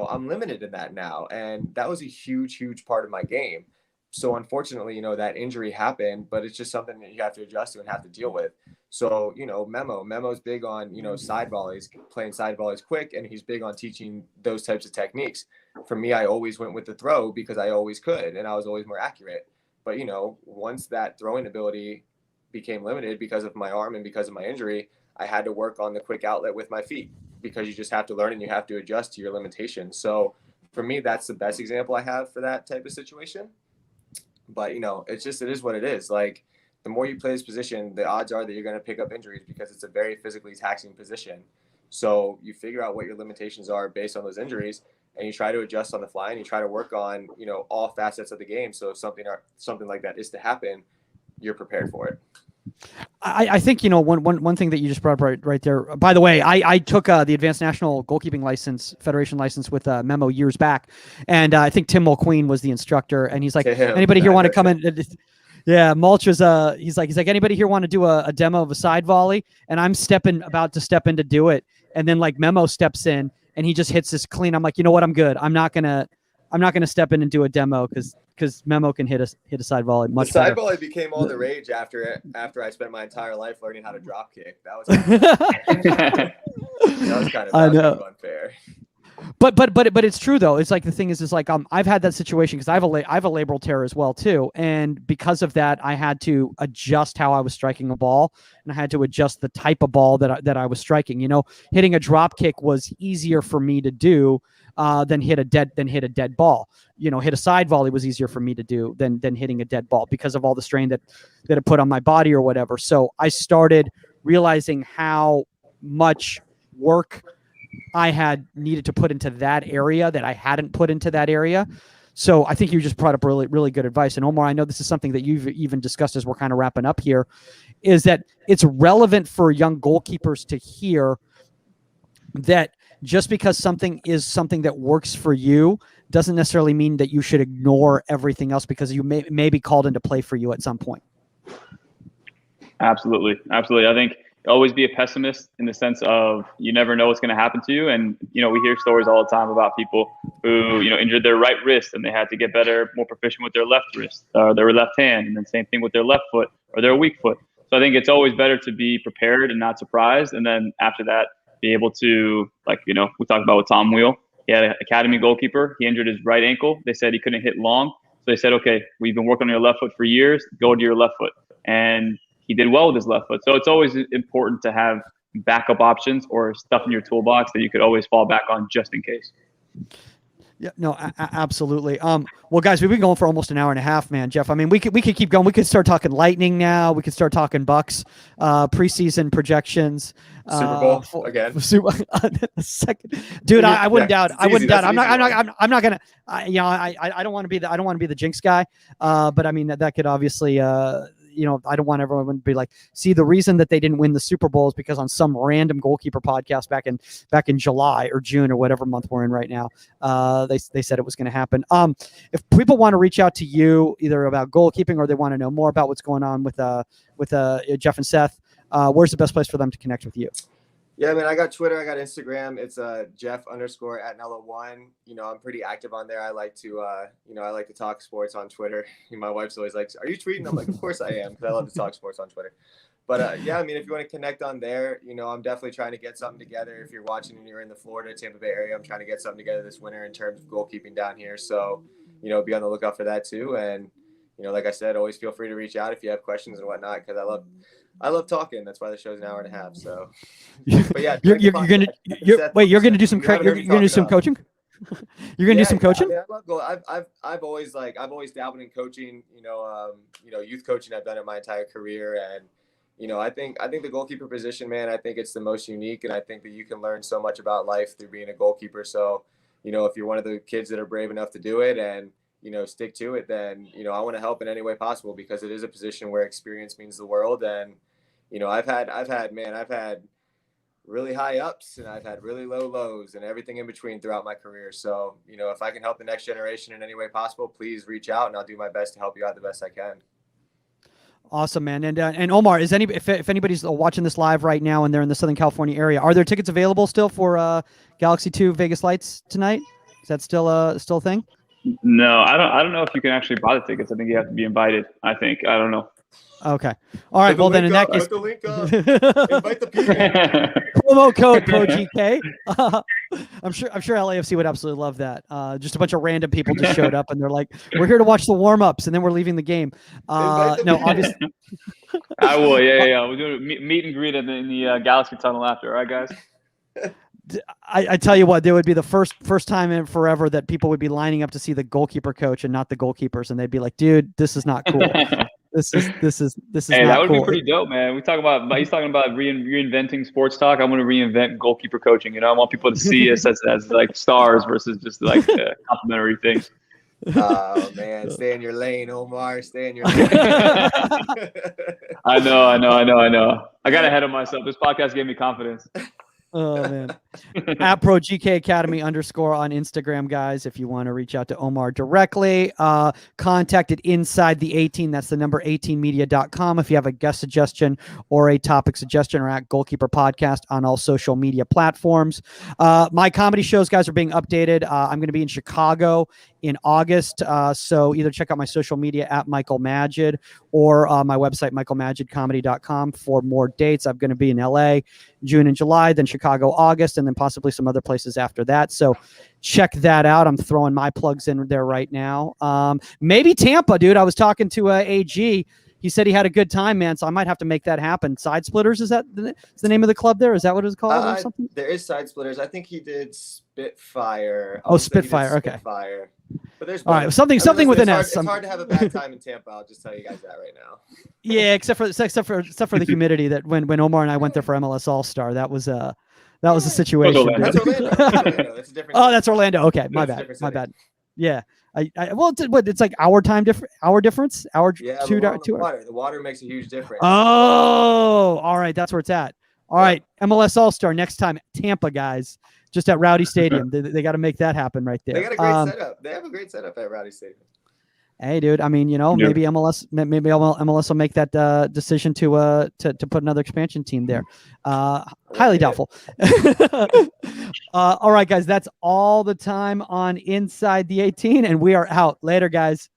I'm limited in that now. And that was a huge, huge part of my game. So unfortunately, that injury happened, but it's just something that you have to adjust to and have to deal with. So, Memo's big on, side volleys, playing side volleys quick, and he's big on teaching those types of techniques. For me, I always went with the throw because I always could, and I was always more accurate. But, once that throwing ability became limited because of my arm and because of my injury, I had to work on the quick outlet with my feet, because you just have to learn and you have to adjust to your limitations. So for me, that's the best example I have for that type of situation. But, it is what it is. Like, the more you play this position, the odds are that you're going to pick up injuries, because it's a very physically taxing position. So you figure out what your limitations are based on those injuries, and you try to adjust on the fly, and you try to work on, all facets of the game. So if something like that is to happen, you're prepared for it. I think, one thing that you just brought up right there, by the way, I took the Advanced National Goalkeeping License, Federation license with Memo years back. And I think Tim Mulqueen was the instructor, and he's like, anybody here want to come in? Yeah, Mulch was he's like, anybody here want to do a demo of a side volley? And I'm about to step in to do it. And then like Memo steps in and he just hits this clean. I'm like, you know what? I'm good. I'm not gonna step in and do a demo because Memo can hit a side volley much better. The side volley became all the rage after I spent my entire life learning how to drop kick. That was kind of unfair. But it's true though. It's like, the thing is like, I've had that situation because I have a labral tear as well too, and because of that, I had to adjust how I was striking a ball, and I had to adjust the type of ball that I was striking. Hitting a drop kick was easier for me to do than hit a dead ball. Hit a side volley was easier for me to do than hitting a dead ball, because of all the strain that it put on my body or whatever. So I started realizing how much work I had needed to put into that area that I hadn't put into that area. So I think you just brought up really, really good advice. And Omar, I know this is something that you've even discussed as we're kind of wrapping up here, is that it's relevant for young goalkeepers to hear that just because something is something that works for you doesn't necessarily mean that you should ignore everything else because you may be called into play for you at some point. Absolutely. I think always be a pessimist in the sense of you never know what's going to happen to you. And, we hear stories all the time about people who, injured their right wrist and they had to get better, more proficient with their left wrist or their left hand. And then same thing with their left foot or their weak foot. So I think it's always better to be prepared and not surprised. And then after that, be able to, we talked about with Tom Wheel. He had an academy goalkeeper. He injured his right ankle. They said he couldn't hit long. So they said, okay, we've been working on your left foot for years. Go to your left foot. And he did well with his left foot. So it's always important to have backup options or stuff in your toolbox that you could always fall back on just in case. Yeah, no, absolutely. Well, guys, we've been going for almost an hour and a half, man. Jeff, I mean, we could keep going. We could start talking Lightning now. We could start talking Bucks, preseason projections. Super Bowl again. Second, dude, I wouldn't doubt. I wouldn't doubt. I'm not gonna. I don't want to be the. I don't want to be the jinx guy. But I mean, that could obviously. I don't want everyone to be like, see, the reason that they didn't win the Super Bowl is because on some random goalkeeper podcast back in July or June or whatever month we're in right now, they said it was going to happen. If people want to reach out to you either about goalkeeping or they want to know more about what's going on with Jeff and Seth, where's the best place for them to connect with you? Yeah, man, I got Twitter, I got Instagram. It's Jeff_Attinella1. I'm pretty active on there. I like to, I like to talk sports on Twitter. My wife's always like, "Are you tweeting?" I'm like, "Of course I am," because I love to talk sports on Twitter. But yeah, I mean, if you want to connect on there, I'm definitely trying to get something together. If you're watching and you're in the Florida, Tampa Bay area, I'm trying to get something together this winter in terms of goalkeeping down here. So, be on the lookout for that too. And, like I said, always feel free to reach out if you have questions and whatnot, because I love talking. That's why the show's an hour and a half. So, but yeah, you're gonna do some coaching. You're gonna do some coaching. I love goal. I've always dabbled in coaching. Youth coaching. I've done it my entire career, and I think the goalkeeper position, man. I think it's the most unique, and I think that you can learn so much about life through being a goalkeeper. So, if you're one of the kids that are brave enough to do it and stick to it, then I want to help in any way possible, because it is a position where experience means the world. And I've had really high ups and I've had really low lows and everything in between throughout my career. So, if I can help the next generation in any way possible, please reach out and I'll do my best to help you out the best I can. Awesome, man. And Omar, if anybody's watching this live right now and they're in the Southern California area, are there tickets available still for Galaxy 2 Vegas Lights tonight? Is that still a thing? No, I don't know if you can actually buy the tickets. I think you have to be invited. I don't know. Okay. All right. Well, then in that case, put the link up. Invite the people. Promo code ProGK. I'm sure LAFC would absolutely love that. Just a bunch of random people just showed up and they're like, "We're here to watch the warm-ups," and then we're leaving the game. No, obviously. I will. Yeah. We're doing a meet and greet in the Galaxy Tunnel after. All right, guys. I tell you what, there would be the first time in forever that people would be lining up to see the goalkeeper coach and not the goalkeepers, and they'd be like, "Dude, this is not cool. This is Hey, not that would cool." be pretty dope, man. He's talking about reinventing sports talk. I'm going to reinvent goalkeeper coaching. I want people to see us as like stars versus just like complimentary things. Oh man, stay in your lane, Omar. Stay in your lane. I know. I got ahead of myself. This podcast gave me confidence. Oh man. At ProGK Academy _ on Instagram, guys. If you want to reach out to Omar directly, contact at Inside the 18. That's the number 18media.com. If you have a guest suggestion or a topic suggestion, or at Goalkeeper Podcast on all social media platforms. My comedy shows, guys, are being updated. I'm going to be in Chicago in August. So either check out my social media at Michael Magid or my website, michaelmagidcomedy.com for more dates. I'm going to be in LA, June and July, then Chicago, August, and then possibly some other places after that. So check that out. I'm throwing my plugs in there right now. Maybe Tampa, dude. I was talking to AG. He said he had a good time, man. So I might have to make that happen. Side Splitters, is that the name of the club there? Is that what it's called or something? There is Side Splitters. I think he did Spitfire. Oh, Spitfire. Okay. Spitfire. But there's all right, something with an S. It's hard to have a bad time in Tampa. I'll just tell you guys that right now. Yeah, except for the humidity. That when Omar and I went there for MLS All Star, that was a situation. That's Orlando. That's a different. Oh, that's Orlando. Okay, my bad. Yeah, it's like hour difference. Yeah, 2 the water makes a huge difference. Oh, all right, that's where it's at. All right, MLS All-Star next time, Tampa, guys, just at Rowdy Stadium. They got to make that happen right there. They got a great setup. They have a great setup at Rowdy Stadium. Hey, dude. I mean, maybe MLS will make that decision to put another expansion team there. Highly doubtful. All right, guys. That's all the time on Inside the 18, and we are out. Later, guys.